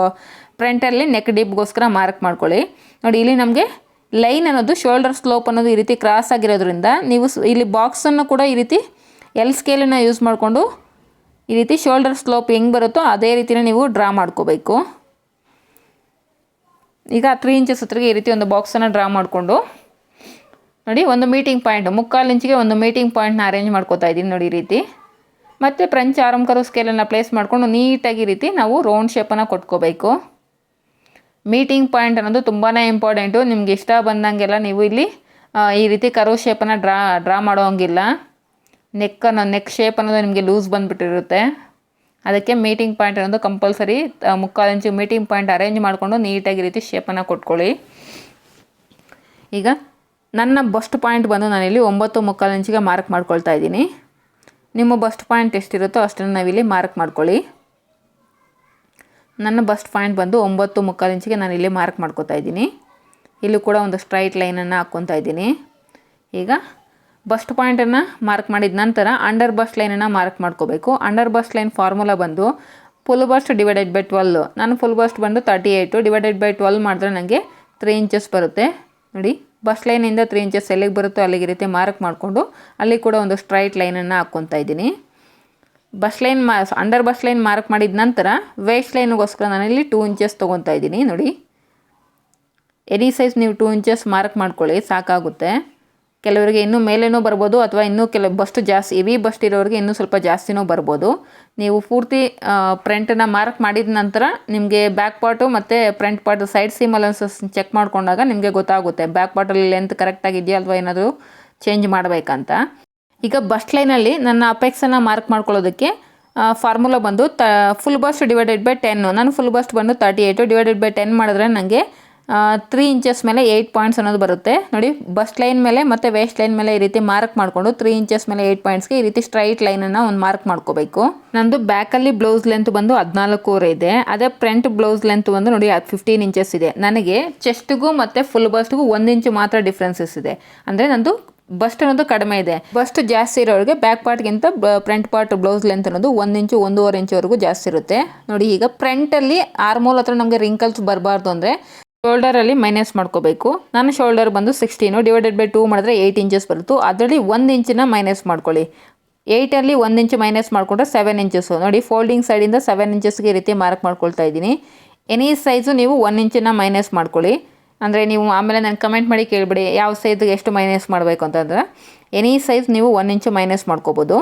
ಫ್ರಂಟಲ್ಲಿ ನೆಕ್ ಡೀಪ್ಗೋಸ್ಕರ ಮಾರ್ಕ್ ಮಾಡ್ಕೊಳ್ಳಿ. ನೋಡಿ ಇಲ್ಲಿ ನಮಗೆ ಲೈನ್ ಅನ್ನೋದು ಶೋಲ್ಡರ್ ಸ್ಲೋಪ್ ಅನ್ನೋದು ಈ ರೀತಿ ಕ್ರಾಸ್ ಆಗಿರೋದ್ರಿಂದ ನೀವು ಇಲ್ಲಿ ಬಾಕ್ಸನ್ನು ಕೂಡ ಈ ರೀತಿ ಎಲ್ ಸ್ಕೇಲನ್ನು ಯೂಸ್ ಮಾಡಿಕೊಂಡು ಈ ರೀತಿ ಶೋಲ್ಡರ್ ಸ್ಲೋಪ್ ಹೆಂಗೆ ಬರುತ್ತೋ ಅದೇ ರೀತಿನೇ ನೀವು ಡ್ರಾ ಮಾಡ್ಕೋಬೇಕು. ಈಗ 3 ಇಂಚಸ್ ಹತ್ತಿರಗೆ ಈ ರೀತಿ ಒಂದು ಬಾಕ್ಸನ್ನು ಡ್ರಾ ಮಾಡಿಕೊಂಡು ನೋಡಿ ಒಂದು ಮೀಟಿಂಗ್ ಪಾಯಿಂಟ್ 3/4 ಇಂಚಿಗೆ ಒಂದು ಮೀಟಿಂಗ್ ಪಾಯಿಂಟ್ನ ಅರೇಂಜ್ ಮಾಡ್ಕೋತಾ ಇದ್ದೀನಿ ನೋಡಿ ಈ ರೀತಿ. ಮತ್ತು ಫ್ರಂಚ್ ಆರ್ಮ್ ಕರ್ವ್ ಸ್ಕೇಲನ್ನು ಪ್ಲೇಸ್ ಮಾಡಿಕೊಂಡು ನೀಟಾಗಿ ಈ ರೀತಿ ನಾವು ರೌಂಡ್ ಶೇಪನ್ನು ಕೊಟ್ಕೋಬೇಕು. ಮೀಟಿಂಗ್ ಪಾಯಿಂಟ್ ಅನ್ನೋದು ತುಂಬಾ ಇಂಪಾರ್ಟೆಂಟು. ನಿಮ್ಗೆ ಇಷ್ಟ ಬಂದಂಗೆಲ್ಲ ನೀವು ಇಲ್ಲಿ ಈ ರೀತಿ ಕರ್ವ್ ಶೇಪನ್ನು ಡ್ರಾ ಮಾಡೋ ಹಂಗಿಲ್ಲ. ನೆಕ್ ಶೇಪ್ ಅನ್ನೋದು ನಿಮಗೆ ಲೂಸ್ ಬಂದುಬಿಟ್ಟಿರುತ್ತೆ. ಅದಕ್ಕೆ ಮೀಟಿಂಗ್ ಪಾಯಿಂಟ್ ಅನ್ನೋದು ಕಂಪಲ್ಸರಿ 3/4 ಇಂಚು ಮೀಟಿಂಗ್ ಪಾಯಿಂಟ್ ಅರೇಂಜ್ ಮಾಡಿಕೊಂಡು ನೀಟಾಗಿ ಈ ರೀತಿ ಶೇಪನ್ನು ಕೊಟ್ಕೊಳ್ಳಿ. ಈಗ ನನ್ನ ಬಸ್ಟ್ ಪಾಯಿಂಟ್ ಬಂದು ನಾನಿಲ್ಲಿ 9.25 ಇಂಚಿಗೆ ಮಾರ್ಕ್ ಮಾಡ್ಕೊಳ್ತಾ ಇದ್ದೀನಿ. ನಿಮ್ಮ ಬಸ್ಟ್ ಪಾಯಿಂಟ್ ಎಷ್ಟಿರುತ್ತೋ ಅಷ್ಟನ್ನು ನಾವಿಲ್ಲಿ ಮಾರ್ಕ್ ಮಾಡ್ಕೊಳ್ಳಿ. ನನ್ನ ಬಸ್ಟ್ ಪಾಯಿಂಟ್ ಬಂದು 9.25 ಇಂಚಿಗೆ ನಾನು ಇಲ್ಲಿ ಮಾರ್ಕ್ ಮಾಡ್ಕೊತಾ ಇದ್ದೀನಿ. ಇಲ್ಲೂ ಕೂಡ ಒಂದು ಸ್ಟ್ರೈಟ್ ಲೈನನ್ನು ಹಾಕ್ಕೊತಾ ಇದ್ದೀನಿ. ಈಗ ಬಸ್ಟ್ ಪಾಯಿಂಟನ್ನು ಮಾರ್ಕ್ ಮಾಡಿದ ನಂತರ ಅಂಡರ್ ಬಸ್ಟ್ ಲೈನನ್ನು ಮಾರ್ಕ್ ಮಾಡ್ಕೋಬೇಕು. ಅಂಡರ್ ಬಸ್ಟ್ ಲೈನ್ ಫಾರ್ಮುಲಾ ಬಂದು ಫುಲ್ ಬಸ್ಟ್ /12. ನಾನು ಫುಲ್ ಬಸ್ಟ್ ಬಂದು 38 /12 ಮಾಡಿದ್ರೆ ನನಗೆ 3 ಇಂಚಸ್ ಬರುತ್ತೆ ನೋಡಿ. ಬಸ್ಟ್ ಲೈನಿಂದ 3 ಇಂಚಸ್ ಎಲ್ಲಿಗೆ ಬರುತ್ತೋ ಅಲ್ಲಿಗೆ ರೀತಿ ಮಾರ್ಕ್ ಮಾಡಿಕೊಂಡು ಅಲ್ಲಿ ಕೂಡ ಒಂದು ಸ್ಟ್ರೈಟ್ ಲೈನನ್ನು ಹಾಕ್ಕೊತಾ ಇದ್ದೀನಿ. Bust line under bust line mark ಮಾಡಿದ ನಂತರ ವೇಸ್ಟ್ ಲೈನಿಗೋಸ್ಕರ ನಾನಿಲ್ಲಿ 2 ಇಂಚಸ್ ತೊಗೊತಾ ಇದ್ದೀನಿ ನೋಡಿ. ಎನಿ ಸೈಜ್ ನೀವು 2 ಇಂಚಸ್ ಮಾರ್ಕ್ ಮಾಡ್ಕೊಳ್ಳಿ ಸಾಕಾಗುತ್ತೆ. ಕೆಲವರಿಗೆ ಇನ್ನೂ ಮೇಲೇನೂ ಬರ್ಬೋದು ಅಥವಾ ಇನ್ನೂ ಬಸ್ಟ್ ಜಾಸ್ತಿ ಹೆವಿ ಬಸ್ಟ್ ಇರೋರಿಗೆ ಇನ್ನೂ ಸ್ವಲ್ಪ ಜಾಸ್ತಿನೂ ಬರ್ಬೋದು. ನೀವು ಪೂರ್ತಿ ಫ್ರಂಟನ್ನು ಮಾರ್ಕ್ ಮಾಡಿದ ನಂತರ ನಿಮಗೆ ಬ್ಯಾಕ್ ಪಾರ್ಟು ಮತ್ತು front part side seam allowances check ಮಾಡ್ಕೊಂಡಾಗ ನಿಮಗೆ ಗೊತ್ತಾಗುತ್ತೆ ಬ್ಯಾಕ್ ಪಾರ್ಟಲ್ಲಿ ಲೆಂತ್ ಕರೆಕ್ಟಾಗಿದೆಯಾ ಅಥವಾ ಏನಾದರೂ ಚೇಂಜ್ ಮಾಡಬೇಕಂತ. ಈಗ ಬಸ್ಟ್ ಲೈನಲ್ಲಿ ನನ್ನ ಅಪೆಕ್ಸನ್ನು ಮಾರ್ಕ್ ಮಾಡ್ಕೊಳ್ಳೋದಕ್ಕೆ ಫಾರ್ಮುಲಾ ಬಂದು ಫುಲ್ ಬಸ್ಟ್ ಡಿವೈಡೆಡ್ ಬೈ 10. ನಾನು ಫುಲ್ ಬಸ್ಟ್ ಬಂದು 38 ಡಿವೈಡೆಡ್ ಬೈ 10 ಮಾಡಿದ್ರೆ ನನಗೆ 3 ಇಂಚಸ್ ಮೇಲೆ 8 ಪಾಯಿಂಟ್ಸ್ ಅನ್ನೋದು ಬರುತ್ತೆ ನೋಡಿ. ಬಸ್ಟ್ ಲೈನ್ ಮೇಲೆ ಮತ್ತು ವೇಸ್ಟ್ ಲೈನ್ ಮೇಲೆ ಈ ರೀತಿ ಮಾರ್ಕ್ ಮಾಡಿಕೊಂಡು 3 ಇಂಚಸ್ ಮೇಲೆ 8 ಪಾಯಿಂಟ್ಸ್ಗೆ ಈ ರೀತಿ ಸ್ಟ್ರೈಟ್ ಲೈನನ್ನು ಒಂದು ಮಾರ್ಕ್ ಮಾಡ್ಕೋಬೇಕು. ನಂದು ಬ್ಯಾಕಲ್ಲಿ ಬ್ಲೌಸ್ ಲೆಂತ್ ಬಂದು 14.5 ಇದೆ. ಅದೇ ಫ್ರಂಟ್ ಬ್ಲೌಸ್ ಲೆಂತ್ ಬಂದು ನೋಡಿ 15 ಇಂಚಸ್ ಇದೆ. ನನಗೆ ಚೆಸ್ಟ್ಗೂ ಮತ್ತು ಫುಲ್ ಬಸ್ಟ್ಗೂ 1 ಇಂಚು ಮಾತ್ರ ಡಿಫ್ರೆನ್ಸಸ್ ಇದೆ. ಅಂದರೆ ನಂದು ಬಸ್ಟ್ ಅನ್ನೋದು ಕಡಿಮೆ ಇದೆ. ಬಸ್ಟ್ ಜಾಸ್ತಿ ಇರೋರಿಗೆ ಬ್ಯಾಕ್ ಪಾರ್ಟ್ಗಿಂತ ಫ್ರಂಟ್ ಪಾರ್ಟ್ ಬ್ಲೌಸ್ ಲೆಂತ್ ಅನ್ನೋದು 1 ಇಂಚು 1.5 ಇಂಚುವರೆಗೂ ಜಾಸ್ತಿ ಇರುತ್ತೆ ನೋಡಿ. ಈಗ ಫ್ರಂಟಲ್ಲಿ ಆರ್ಮೋಲ್ ಹತ್ರ ನಮಗೆ ರಿಂಕಲ್ಸ್ ಬರಬಾರ್ದು ಅಂದರೆ ಶೋಲ್ಡರಲ್ಲಿ ಮೈನಸ್ ಮಾಡ್ಕೋಬೇಕು. ನಾನು ಶೋಲ್ಡರ್ ಬಂದು 16 ಡಿವೈಡೆಡ್ ಬೈ 2 ಮಾಡಿದ್ರೆ 8 ಇಂಚಸ್ ಬರುತ್ತೋ ಅದರಲ್ಲಿ 1 ಇಂಚನ್ನ ಮೈನಸ್ ಮಾಡ್ಕೊಳ್ಳಿ. 8ಅಲ್ಲಿ 1 ಇಂಚು ಮೈನಸ್ ಮಾಡಿಕೊಂಡ್ರೆ 7 ಇಂಚಸ್ಸು ನೋಡಿ. ಫೋಲ್ಡಿಂಗ್ ಸೈಡಿಂದ 7 ಇಂಚಸ್ಗೆ ಈ ರೀತಿ ಮಾರ್ಕ್ ಮಾಡ್ಕೊಳ್ತಾ ಇದ್ದೀನಿ. ಎನಿ ಸೈಜು ನೀವು 1 ಇಂಚನ್ನ ಮೈನಸ್ ಮಾಡ್ಕೊಳ್ಳಿ. ಅಂದರೆ ನೀವು ಆಮೇಲೆ ನಾನು ಕಮೆಂಟ್ ಮಾಡಿ ಕೇಳಿಬಿಡಿ ಯಾವ ಸೈಜ್ಗೆ ಎಷ್ಟು ಮೈನಸ್ ಮಾಡಬೇಕು ಅಂತಂದ್ರೆ ಎನಿ ಸೈಜ್ ನೀವು 1 ಇಂಚು ಮೈನಸ್ ಮಾಡ್ಕೋಬೋದು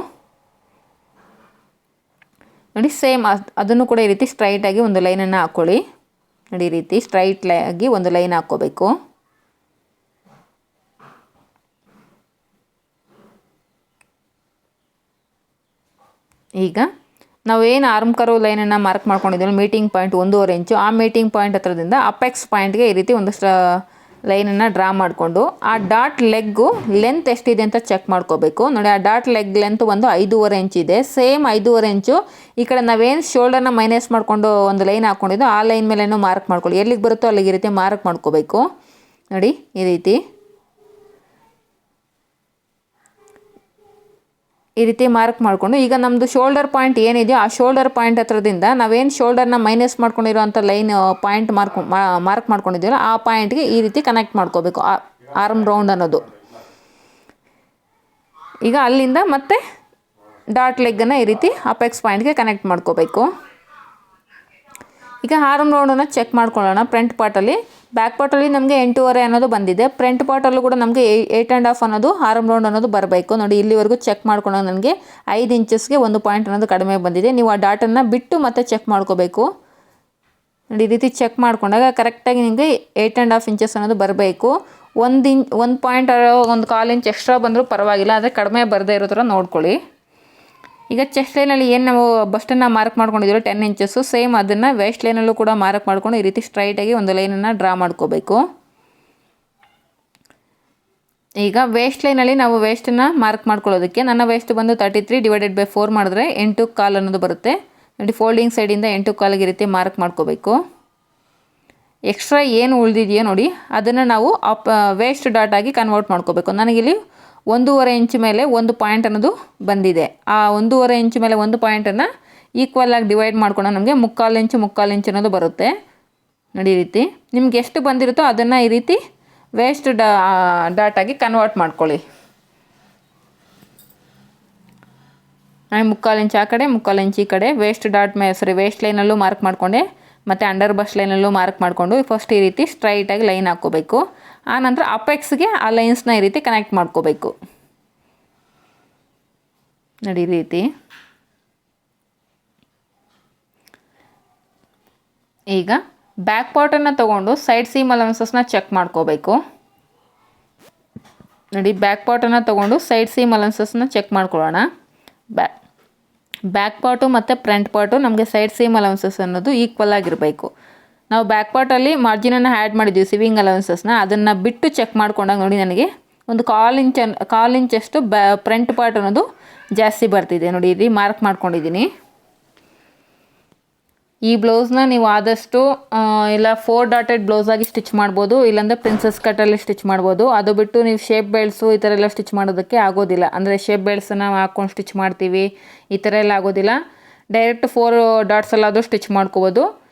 ನೋಡಿ. ಸೇಮ್ ಅದನ್ನು ಕೂಡ ಈ ರೀತಿ ಸ್ಟ್ರೈಟಾಗಿ ಒಂದು ಲೈನನ್ನು ಹಾಕ್ಕೊಳ್ಳಿ ನೋಡಿ. ಈ ರೀತಿ ಸ್ಟ್ರೈಟ್ ಆಗಿ ಒಂದು ಲೈನ್ ಹಾಕ್ಕೋಬೇಕು. ಈಗ ನಾವೇನು ಆರ್ಮ್ ಕರ್ವ್ ಲೈನನ್ನು ಮಾರ್ಕ್ ಮಾಡ್ಕೊಂಡಿದ್ದೀವಿ ಮೀಟಿಂಗ್ ಪಾಯಿಂಟ್ 1.5 ಇಂಚು, ಆ ಮೀಟಿಂಗ್ ಪಾಯಿಂಟ್ ಹತ್ರದಿಂದ ಅಪೆಕ್ಸ್ ಪಾಯಿಂಟ್ಗೆ ಈ ರೀತಿ ಒಂದು ಲೈನನ್ನು ಡ್ರಾ ಮಾಡಿಕೊಂಡು ಆ ಡಾಟ್ ಲೆಗ್ಗು ಲೆಂತ್ ಎಷ್ಟಿದೆ ಅಂತ ಚೆಕ್ ಮಾಡ್ಕೋಬೇಕು ನೋಡಿ. ಆ ಡಾಟ್ ಲೆಗ್ ಲೆಂತ್ ಒಂದು 5.5 ಇಂಚ್ ಇದೆ. ಸೇಮ್ 5.5 ಇಂಚು ಈ ಕಡೆ ನಾವೇನು ಶೋಲ್ಡರ್ನ ಮೈನಸ್ ಮಾಡಿಕೊಂಡು ಒಂದು ಲೈನ್ ಹಾಕ್ಕೊಂಡಿದ್ದು ಆ ಲೈನ್ ಮೇಲೇನೂ ಮಾರ್ಕ್ ಮಾಡ್ಕೊಳ್ಳಿ. ಎಲ್ಲಿಗೆ ಬರುತ್ತೋ ಅಲ್ಲಿಗೆ ಈ ರೀತಿ ಮಾರ್ಕ್ ಮಾಡ್ಕೋಬೇಕು ನೋಡಿ. ಈ ರೀತಿ ಮಾರ್ಕ್ ಮಾಡಿಕೊಂಡು ಈಗ ನಮ್ಮದು ಶೋಲ್ಡರ್ ಪಾಯಿಂಟ್ ಏನಿದೆಯೋ ಆ ಶೋಲ್ಡರ್ ಪಾಯಿಂಟ್ ಹತ್ರದಿಂದ ನಾವೇನು ಶೋಲ್ಡರ್ನ ಮೈನಸ್ ಮಾಡ್ಕೊಂಡಿರೋಂಥ ಲೈನ್ ಪಾಯಿಂಟ್ ಮಾರ್ಕ್ ಮಾಡ್ಕೊಂಡಿದ್ದೀವಲ್ಲ ಆ ಪಾಯಿಂಟ್ಗೆ ಈ ರೀತಿ ಕನೆಕ್ಟ್ ಮಾಡ್ಕೋಬೇಕು ಆರ್ಮ್ ರೌಂಡ್ ಅನ್ನೋದು. ಈಗ ಅಲ್ಲಿಂದ ಮತ್ತೆ ಡಾಟ್ ಲೆಗ್ಗನ್ನು ಈ ರೀತಿ ಅಪೆಕ್ಸ್ ಪಾಯಿಂಟ್ಗೆ ಕನೆಕ್ಟ್ ಮಾಡ್ಕೋಬೇಕು. ಈಗ ಆರ್ಮ್ ರೌಂಡನ್ನು ಚೆಕ್ ಮಾಡ್ಕೊಳ್ಳೋಣ. ಫ್ರಂಟ್ ಪಾರ್ಟಲ್ಲಿ ಬ್ಯಾಕ್ ಪಾರ್ಟಲ್ಲಿ ನಮಗೆ 8.5 ಅನ್ನೋದು ಬಂದಿದೆ. ಫ್ರಂಟ್ ಪಾರ್ಟಲ್ಲೂ ಕೂಡ ನಮಗೆ 8.5 ಅನ್ನೋದು ಆರ್ಮ್ ರೌಂಡ್ ಅನ್ನೋದು ಬರಬೇಕು ನೋಡಿ. ಇಲ್ಲಿವರೆಗೂ ಚೆಕ್ ಮಾಡ್ಕೊಂಡಾಗ ನನಗೆ 5 ಇಂಚಸ್ಗೆ 1 ಪಾಯಿಂಟ್ ಅನ್ನೋದು ಕಡಿಮೆ ಬಂದಿದೆ. ನೀವು ಆ ಡಾಟನ್ನು ಬಿಟ್ಟು ಮತ್ತೆ ಚೆಕ್ ಮಾಡ್ಕೋಬೇಕು ನೋಡಿ. ಈ ರೀತಿ ಚೆಕ್ ಮಾಡ್ಕೊಂಡಾಗ ಕರೆಕ್ಟಾಗಿ ನಿಮಗೆ 8.5 ಇಂಚಸ್ ಅನ್ನೋದು ಬರಬೇಕು. 1 ಪಾಯಿಂಟ್ 1/4 ಇಂಚ್ ಎಕ್ಸ್ಟ್ರಾ ಬಂದರೂ ಪರವಾಗಿಲ್ಲ, ಆದರೆ ಕಡಿಮೆ ಬರದೇ ಇರೋ ಥರ ನೋಡ್ಕೊಳ್ಳಿ. ಈಗ ಚೆಸ್ಟ್ ಲೈನಲ್ಲಿ ಏನು ನಾವು ಬಸ್ಟನ್ನು ಮಾರ್ಕ್ ಮಾಡ್ಕೊಂಡಿದ್ದೀರೋ 10 ಇಂಚಸ್ಸು ಸೇಮ್ ಅದನ್ನು ವೇಸ್ಟ್ ಲೈನಲ್ಲೂ ಕೂಡ ಮಾರ್ಕ್ ಮಾಡ್ಕೊಂಡು ಈ ರೀತಿ ಸ್ಟ್ರೈಟಾಗಿ ಒಂದು ಲೈನನ್ನು ಡ್ರಾ ಮಾಡ್ಕೋಬೇಕು. ಈಗ ವೇಸ್ಟ್ ಲೈನಲ್ಲಿ ನಾವು ವೇಸ್ಟನ್ನು ಮಾರ್ಕ್ ಮಾಡ್ಕೊಳ್ಳೋದಕ್ಕೆ ನನ್ನ ವೇಸ್ಟ್ ಬಂದು 33 ಡಿವೈಡೆಡ್ ಬೈ 4 ಮಾಡಿದ್ರೆ 8.25 ಅನ್ನೋದು ಬರುತ್ತೆ ನೋಡಿ. ಫೋಲ್ಡಿಂಗ್ ಸೈಡಿಂದ 8.25 ಈ ರೀತಿ ಮಾರ್ಕ್ ಮಾಡ್ಕೋಬೇಕು. ಎಕ್ಸ್ಟ್ರಾ ಏನು ಉಳಿದಿದೆಯೋ ನೋಡಿ ಅದನ್ನು ನಾವು ವೇಸ್ಟ್ ಡಾಟ್ ಆಗಿ ಕನ್ವರ್ಟ್ ಮಾಡ್ಕೋಬೇಕು. ನನಗಿಲ್ಲಿ 1.5 ಇಂಚ್ ಮೇಲೆ 1 ಪಾಯಿಂಟ್ ಅನ್ನೋದು ಬಂದಿದೆ. ಆ 1.5 ಇಂಚ್ ಮೇಲೆ 1 ಪಾಯಿಂಟನ್ನು ಈಕ್ವಲ್ ಆಗಿ ಡಿವೈಡ್ ಮಾಡ್ಕೊಂಡು ನಮಗೆ 3/4 ಇಂಚ್ ಅನ್ನೋದು ಬರುತ್ತೆ ನೋಡಿ. ಈ ರೀತಿ ನಿಮ್ಗೆ ಎಷ್ಟು ಬಂದಿರುತ್ತೋ ಅದನ್ನು ಈ ರೀತಿ ವೇಸ್ಟ್ ಡಾಟಾಗಿ ಕನ್ವರ್ಟ್ ಮಾಡ್ಕೊಳ್ಳಿ. ನಾನು 3/4 ಇಂಚ್ ಆ ಕಡೆ 3/4 ಇಂಚ್ ಈ ಕಡೆ ವೇಸ್ಟ್ ವೇಸ್ಟ್ ಲೈನಲ್ಲೂ ಮಾರ್ಕ್ ಮಾಡಿಕೊಂಡೆ ಮತ್ತು ಅಂಡರ್ ಬಸ್ಟ್ ಲೈನಲ್ಲೂ ಮಾರ್ಕ್ ಮಾಡಿಕೊಂಡು ಫಸ್ಟ್ ಈ ರೀತಿ ಸ್ಟ್ರೈಟಾಗಿ ಲೈನ್ ಹಾಕ್ಕೋಬೇಕು. ಆನಂತರ ಅಪೆಕ್ಸ್ಗೆ ಆ ಲೈನ್ಸ್ನ ಈ ರೀತಿ ಕನೆಕ್ಟ್ ಮಾಡ್ಕೋಬೇಕು ನೋಡಿ. ಈ ರೀತಿ ಈಗ ಬ್ಯಾಕ್ ಪಾರ್ಟನ್ನು ತೊಗೊಂಡು ಸೈಡ್ ಸೀಮ್ ಅಲೌನ್ಸಸ್ನ ಚೆಕ್ ಮಾಡ್ಕೋಬೇಕು ನೋಡಿ. ಬ್ಯಾಕ್ ಪಾರ್ಟನ್ನು ತೊಗೊಂಡು ಸೈಡ್ ಸೀಮ್ ಅಲೌನ್ಸಸ್ನ ಚೆಕ್ ಮಾಡ್ಕೊಳ್ಳೋಣ. ಬ್ಯಾಕ್ ಪಾರ್ಟು ಮತ್ತು ಫ್ರಂಟ್ ಪಾರ್ಟು ನಮಗೆ ಸೈಡ್ ಸೀಮ್ ಅಲೌನ್ಸಸ್ ಅನ್ನೋದು ಈಕ್ವಲ್ ಆಗಿರಬೇಕು. ನಾವು ಬ್ಯಾಕ್ ಪಾರ್ಟಲ್ಲಿ ಮಾರ್ಜಿನನ್ನು ಆ್ಯಡ್ ಮಾಡಿದ್ದೀವಿ ಸಿವಿಂಗ್ ಅಲೌನ್ಸಸ್ನ, ಅದನ್ನು ಬಿಟ್ಟು ಚೆಕ್ ಮಾಡ್ಕೊಂಡಾಗ ನೋಡಿ ನನಗೆ ಒಂದು 1/4 ಇಂಚಷ್ಟು ಫ್ರಂಟ್ ಪಾರ್ಟ್ ಅನ್ನೋದು ಜಾಸ್ತಿ ಬರ್ತಿದೆ ನೋಡಿ. ಇಲ್ಲಿ ಮಾರ್ಕ್ ಮಾಡ್ಕೊಂಡಿದ್ದೀನಿ. ಈ ಬ್ಲೌಸ್ನ ನೀವು ಆದಷ್ಟು ಇಲ್ಲ 4 ಡಾಟೆಡ್ ಬ್ಲೌಸಾಗಿ ಸ್ಟಿಚ್ ಮಾಡ್ಬೋದು, ಇಲ್ಲಾಂದರೆ ಪ್ರಿನ್ಸಸ್ ಕಟ್ಟಲ್ಲಿ ಸ್ಟಿಚ್ ಮಾಡ್ಬೋದು. ಅದು ಬಿಟ್ಟು ನೀವು ಶೇಪ್ ಬೆಲ್ಟ್ಸು ಈ ಥರ ಎಲ್ಲ ಸ್ಟಿಚ್ ಮಾಡೋದಕ್ಕೆ ಆಗೋದಿಲ್ಲ. ಅಂದರೆ ಶೇಪ್ ಬೆಲ್ಟ್ಸನ್ನು ಹಾಕ್ಕೊಂಡು ಸ್ಟಿಚ್ ಮಾಡ್ತೀವಿ ಈ ಥರ ಎಲ್ಲ ಆಗೋದಿಲ್ಲ. ಡೈರೆಕ್ಟ್ 4 ಡಾಟ್ಸಲ್ಲಾದರೂ ಸ್ಟಿಚ್ ಮಾಡ್ಕೋಬೋದು.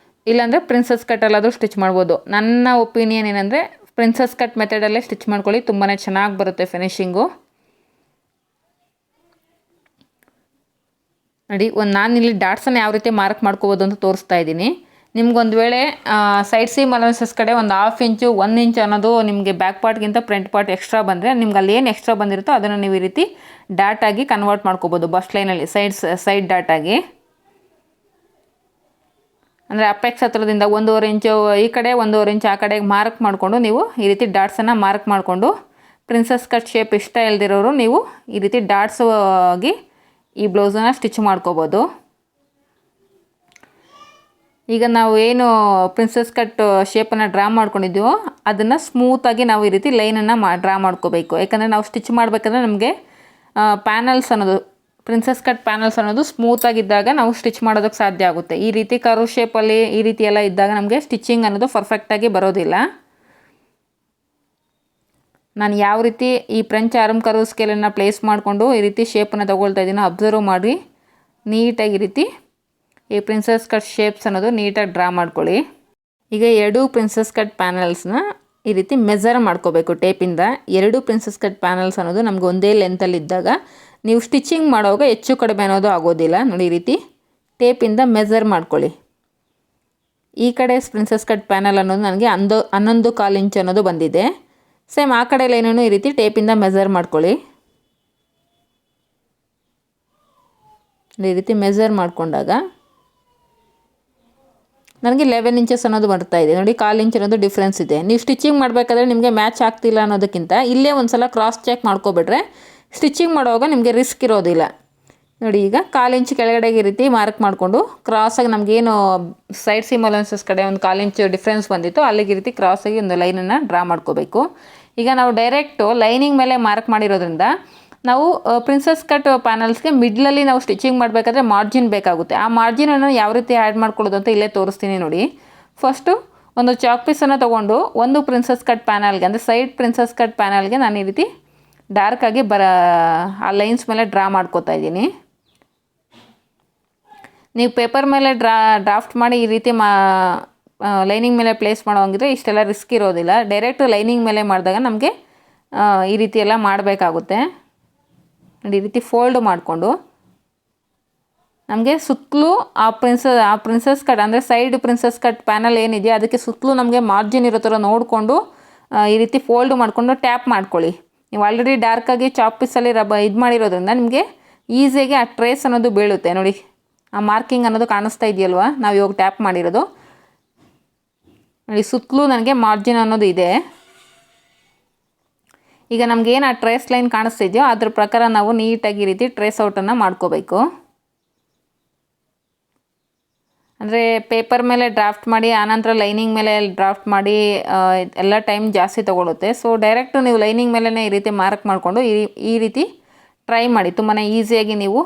ಇಲ್ಲಾಂದರೆ ಪ್ರಿನ್ಸಸ್ ಕಟ್ಟಲ್ಲಾದರೂ ಸ್ಟಿಚ್ ಮಾಡ್ಬೋದು. ನನ್ನ ಒಪಿನಿಯನ್ ಏನಂದರೆ ಪ್ರಿನ್ಸಸ್ ಕಟ್ ಮೆಥಡಲ್ಲೇ ಸ್ಟಿಚ್ ಮಾಡ್ಕೊಳ್ಳಿ, ತುಂಬಾ ಚೆನ್ನಾಗಿ ಬರುತ್ತೆ ಫಿನಿಶಿಂಗು. ನೋಡಿ, ನಾನಿಲ್ಲಿ ಡಾಟ್ಸನ್ನು ಯಾವ ರೀತಿ ಮಾರ್ಕ್ ಮಾಡ್ಕೋಬೋದು ಅಂತ ತೋರಿಸ್ತಾ ಇದ್ದೀನಿ. ನಿಮ್ಗೊಂದು ವೇಳೆ ಸೈಡ್ ಸೀಮ್ ಅಲವೆನ್ಸಸ್ ಕಡೆ ಒಂದು 1/2 ಇಂಚು 1 ಇಂಚ್ ಅನ್ನೋದು ನಿಮಗೆ ಬ್ಯಾಕ್ ಪಾರ್ಟ್ಗಿಂತ ಫ್ರಂಟ್ ಪಾರ್ಟ್ ಎಕ್ಸ್ಟ್ರಾ ಬಂದರೆ ನಿಮ್ಗೆ ಅಲ್ಲಿ ಏನು ಎಕ್ಸ್ಟ್ರಾ ಬಂದಿರುತ್ತೋ ಅದನ್ನು ನೀವು ಈ ರೀತಿ ಡಾಟಾಗಿ ಕನ್ವರ್ಟ್ ಮಾಡ್ಕೋಬೋದು ಬಸ್ಟ್ ಲೈನಲ್ಲಿ ಸೈಡ್ ಡಾಟಾಗಿ. ಅಂದರೆ ಅಪೆಕ್ಸ್ ಹತ್ರದಿಂದ 1.5 ಇಂಚು ಈ ಕಡೆ 1.5 ಇಂಚು ಆ ಕಡೆಗೆ ಮಾರ್ಕ್ ಮಾಡಿಕೊಂಡು ನೀವು ಈ ರೀತಿ ಡಾಟ್ಸನ್ನು ಮಾರ್ಕ್ ಮಾಡಿಕೊಂಡು ಪ್ರಿನ್ಸಸ್ ಕಟ್ ಶೇಪ್ ಇಷ್ಟ ಇಲ್ದಿರೋರು ನೀವು ಈ ರೀತಿ ಡಾಟ್ಸ್ ಆಗಿ ಈ ಬ್ಲೌಸನ್ನು ಸ್ಟಿಚ್ ಮಾಡ್ಕೋಬೋದು. ಈಗ ನಾವು ಏನು ಪ್ರಿನ್ಸಸ್ ಕಟ್ ಶೇಪನ್ನು ಡ್ರಾ ಮಾಡ್ಕೊಂಡಿದ್ದೀವೋ ಅದನ್ನು ಸ್ಮೂತಾಗಿ ನಾವು ಈ ರೀತಿ ಲೈನನ್ನು ಡ್ರಾ ಮಾಡ್ಕೋಬೇಕು. ಯಾಕಂದರೆ ನಾವು ಸ್ಟಿಚ್ ಮಾಡಬೇಕಂದ್ರೆ ನಮಗೆ ಪ್ಯಾನಲ್ಸ್ ಅನ್ನೋದು ಪ್ರಿನ್ಸಸ್ ಕಟ್ ಪ್ಯಾನಲ್ಸ್ ಅನ್ನೋದು ಸ್ಮೂತಾಗಿದ್ದಾಗ ನಾವು ಸ್ಟಿಚ್ ಮಾಡೋದಕ್ಕೆ ಸಾಧ್ಯ ಆಗುತ್ತೆ. ಈ ರೀತಿ ಕರ್ವ್ ಶೇಪಲ್ಲಿ ಈ ರೀತಿ ಎಲ್ಲ ಇದ್ದಾಗ ನಮಗೆ ಸ್ಟಿಚಿಂಗ್ ಅನ್ನೋದು ಪರ್ಫೆಕ್ಟಾಗಿ ಬರೋದಿಲ್ಲ. ನಾನು ಯಾವ ರೀತಿ ಈ ಫ್ರೆಂಚ್ ಆರ್ಮ್ ಕರ್ವ್ ಸ್ಕೇಲನ್ನು ಪ್ಲೇಸ್ ಮಾಡಿಕೊಂಡು ಈ ರೀತಿ ಶೇಪನ್ನು ತೊಗೊಳ್ತಾ ಇದ್ದೀನೋ ಅಬ್ಸರ್ವ್ ಮಾಡಿ ನೀಟಾಗಿ ಈ ರೀತಿ ಈ ಪ್ರಿನ್ಸಸ್ ಕಟ್ ಶೇಪ್ಸ್ ಅನ್ನೋದು ನೀಟಾಗಿ ಡ್ರಾ ಮಾಡ್ಕೊಳ್ಳಿ. ಈಗ 2 ಪ್ರಿನ್ಸಸ್ ಕಟ್ ಪ್ಯಾನಲ್ಸ್ನ ಈ ರೀತಿ ಮೆಜರ್ ಮಾಡ್ಕೋಬೇಕು ಟೇಪಿಂದ. 2 ಪ್ರಿನ್ಸಸ್ ಕಟ್ ಪ್ಯಾನಲ್ಸ್ ಅನ್ನೋದು ನಮ್ಗೆ ಒಂದೇ ಲೆಂತಲ್ಲಿ ಇದ್ದಾಗ ನೀವು ಸ್ಟಿಚಿಂಗ್ ಮಾಡುವಾಗ ಹೆಚ್ಚು ಕಡಿಮೆ ಅನ್ನೋದು ಆಗೋದಿಲ್ಲ. ನೋಡಿ, ಈ ರೀತಿ ಟೇಪಿಂದ ಮೆಜರ್ ಮಾಡ್ಕೊಳ್ಳಿ. ಈ ಕಡೆ ಪ್ರಿನ್ಸಸ್ ಕಟ್ ಪ್ಯಾನಲ್ ಅನ್ನೋದು ನನಗೆ 11.25 ಇಂಚ್ ಅನ್ನೋದು ಬಂದಿದೆ. ಸೇಮ್ ಆ ಕಡೆ ಲೈನೂ ಈ ರೀತಿ ಟೇಪಿಂದ ಮೆಜರ್ ಮಾಡ್ಕೊಳ್ಳಿ. ಈ ರೀತಿ ಮೆಜರ್ ಮಾಡಿಕೊಂಡಾಗ ನನಗೆ 11 ಇಂಚಸ್ ಅನ್ನೋದು ಬರ್ತಾ ಇದೆ. ನೋಡಿ, 1/4 ಇಂಚ್ ಅನ್ನೋದು ಡಿಫ್ರೆನ್ಸ್ ಇದೆ. ನೀವು ಸ್ಟಿಚಿಂಗ್ ಮಾಡಬೇಕಾದ್ರೆ ನಿಮಗೆ ಮ್ಯಾಚ್ ಆಗ್ತಿಲ್ಲ ಅನ್ನೋದಕ್ಕಿಂತ ಇಲ್ಲೇ ಒಂದು ಸಲ ಕ್ರಾಸ್ ಚೆಕ್ ಮಾಡ್ಕೊಬಿಟ್ರೆ ಸ್ಟಿಚಿಂಗ್ ಮಾಡುವಾಗ ನಿಮಗೆ ರಿಸ್ಕ್ ಇರೋದಿಲ್ಲ. ನೋಡಿ, ಈಗ 1/4 ಇಂಚ್ ಕೆಳಗಡೆಗೆ ಈ ರೀತಿ ಮಾರ್ಕ್ ಮಾಡಿಕೊಂಡು ಕ್ರಾಸಾಗಿ ನಮಗೇನು ಸೈಡ್ ಸೀಮ್ ಅಲವೆನ್ಸಸ್ ಕಡೆ ಒಂದು 1/4 ಇಂಚ್ ಡಿಫ್ರೆನ್ಸ್ ಬಂದಿತ್ತು ಅಲ್ಲಿಗೆ ಈ ರೀತಿ ಕ್ರಾಸಾಗಿ ಒಂದು ಲೈನನ್ನು ಡ್ರಾ ಮಾಡ್ಕೋಬೇಕು. ಈಗ ನಾವು ಡೈರೆಕ್ಟು ಲೈನಿಂಗ್ ಮೇಲೆ ಮಾರ್ಕ್ ಮಾಡಿರೋದ್ರಿಂದ ನಾವು ಪ್ರಿನ್ಸಸ್ ಕಟ್ ಪ್ಯಾನಲ್ಸ್ಗೆ ಮಿಡ್ಲಲ್ಲಿ ನಾವು ಸ್ಟಿಚಿಂಗ್ ಮಾಡಬೇಕಾದ್ರೆ ಮಾರ್ಜಿನ್ ಬೇಕಾಗುತ್ತೆ. ಆ ಮಾರ್ಜಿನನ್ನು ಯಾವ ರೀತಿ ಆ್ಯಡ್ ಮಾಡ್ಕೊಳ್ಳೋದು ಅಂತ ಇಲ್ಲೇ ತೋರಿಸ್ತೀನಿ ನೋಡಿ. ಫಸ್ಟು ಒಂದು ಚಾಕ್ ಪೀಸನ್ನು ತೊಗೊಂಡು ಒಂದು ಪ್ರಿನ್ಸಸ್ ಕಟ್ ಪ್ಯಾನಲ್ಗೆ ಅಂದರೆ ಸೈಡ್ ಪ್ರಿನ್ಸಸ್ ಕಟ್ ಪ್ಯಾನಲ್ಗೆ ನಾನು ಈ ರೀತಿ ಡಾರ್ಕಾಗಿ ಆ ಲೈನ್ಸ್ ಮೇಲೆ ಡ್ರಾ ಮಾಡ್ಕೋತಾ ಇದ್ದೀನಿ. ನೀವು ಪೇಪರ್ ಮೇಲೆ ಡ್ರಾಫ್ಟ್ ಮಾಡಿ ಈ ರೀತಿ ಲೈನಿಂಗ್ ಮೇಲೆ ಪ್ಲೇಸ್ ಮಾಡೋಂಗಿದ್ರೆ ಇಷ್ಟೆಲ್ಲ ರಿಸ್ಕ್ ಇರೋದಿಲ್ಲ. ಡೈರೆಕ್ಟ್ ಲೈನಿಂಗ್ ಮೇಲೆ ಮಾಡಿದಾಗ ನಮಗೆ ಈ ರೀತಿ ಎಲ್ಲ ಮಾಡಬೇಕಾಗುತ್ತೆ. ಈ ರೀತಿ ಫೋಲ್ಡ್ ಮಾಡಿಕೊಂಡು ನಮಗೆ ಸುತ್ತಲೂ ಆ ಪ್ರಿನ್ಸಸ್ ಕಟ್ ಅಂದರೆ ಸೈಡ್ ಪ್ರಿನ್ಸಸ್ ಕಟ್ ಪ್ಯಾನಲ್ ಏನಿದೆಯೋ ಅದಕ್ಕೆ ಸುತ್ತಲೂ ನಮಗೆ ಮಾರ್ಜಿನ್ ಇರೋ ಥರ ನೋಡಿಕೊಂಡು ಈ ರೀತಿ ಫೋಲ್ಡ್ ಮಾಡಿಕೊಂಡು ಟ್ಯಾಪ್ ಮಾಡ್ಕೊಳ್ಳಿ. ನೀವು ಆಲ್ರೆಡಿ ಡಾರ್ಕಾಗಿ ಚಾಪ್ ಪೀಸಲ್ಲಿ ಇದು ಮಾಡಿರೋದ್ರಿಂದ ನಿಮಗೆ ಈಸಿಯಾಗಿ ಆ ಟ್ರೇಸ್ ಅನ್ನೋದು ಬೀಳುತ್ತೆ. ನೋಡಿ, ಆ ಮಾರ್ಕಿಂಗ್ ಅನ್ನೋದು ಕಾಣಿಸ್ತಾ ಇದೆಯಲ್ವ, ನಾವು ಇವಾಗ ಟ್ಯಾಪ್ ಮಾಡಿರೋದು. ನೋಡಿ, ಸುತ್ತಲೂ ನನಗೆ ಮಾರ್ಜಿನ್ ಅನ್ನೋದು ಇದೆ. ಈಗ ನಮಗೇನು ಆ ಟ್ರೇಸ್ ಲೈನ್ ಕಾಣಿಸ್ತಾ ಇದೆಯೋ ಅದ್ರ ಪ್ರಕಾರ ನಾವು ನೀಟಾಗಿ ಈ ರೀತಿ ಟ್ರೇಸ್ ಔಟನ್ನು ಮಾಡ್ಕೋಬೇಕು. ಅಂದರೆ ಪೇಪರ್ ಮೇಲೆ ಡ್ರಾಫ್ಟ್ ಮಾಡಿ ಆನಂತರ ಲೈನಿಂಗ್ ಮೇಲೆ ಡ್ರಾಫ್ಟ್ ಮಾಡಿ ಎಲ್ಲ ಟೈಮ್ ಜಾಸ್ತಿ ತೊಗೊಳುತ್ತೆ. ಸೊ ಡೈರೆಕ್ಟು ನೀವು ಲೈನಿಂಗ್ ಮೇಲೇ ಈ ರೀತಿ ಮಾರ್ಕ್ ಮಾಡಿಕೊಂಡು ಈ ರೀತಿ ಟ್ರೈ ಮಾಡಿ. ತುಂಬಾ ಈಸಿಯಾಗಿ ನೀವು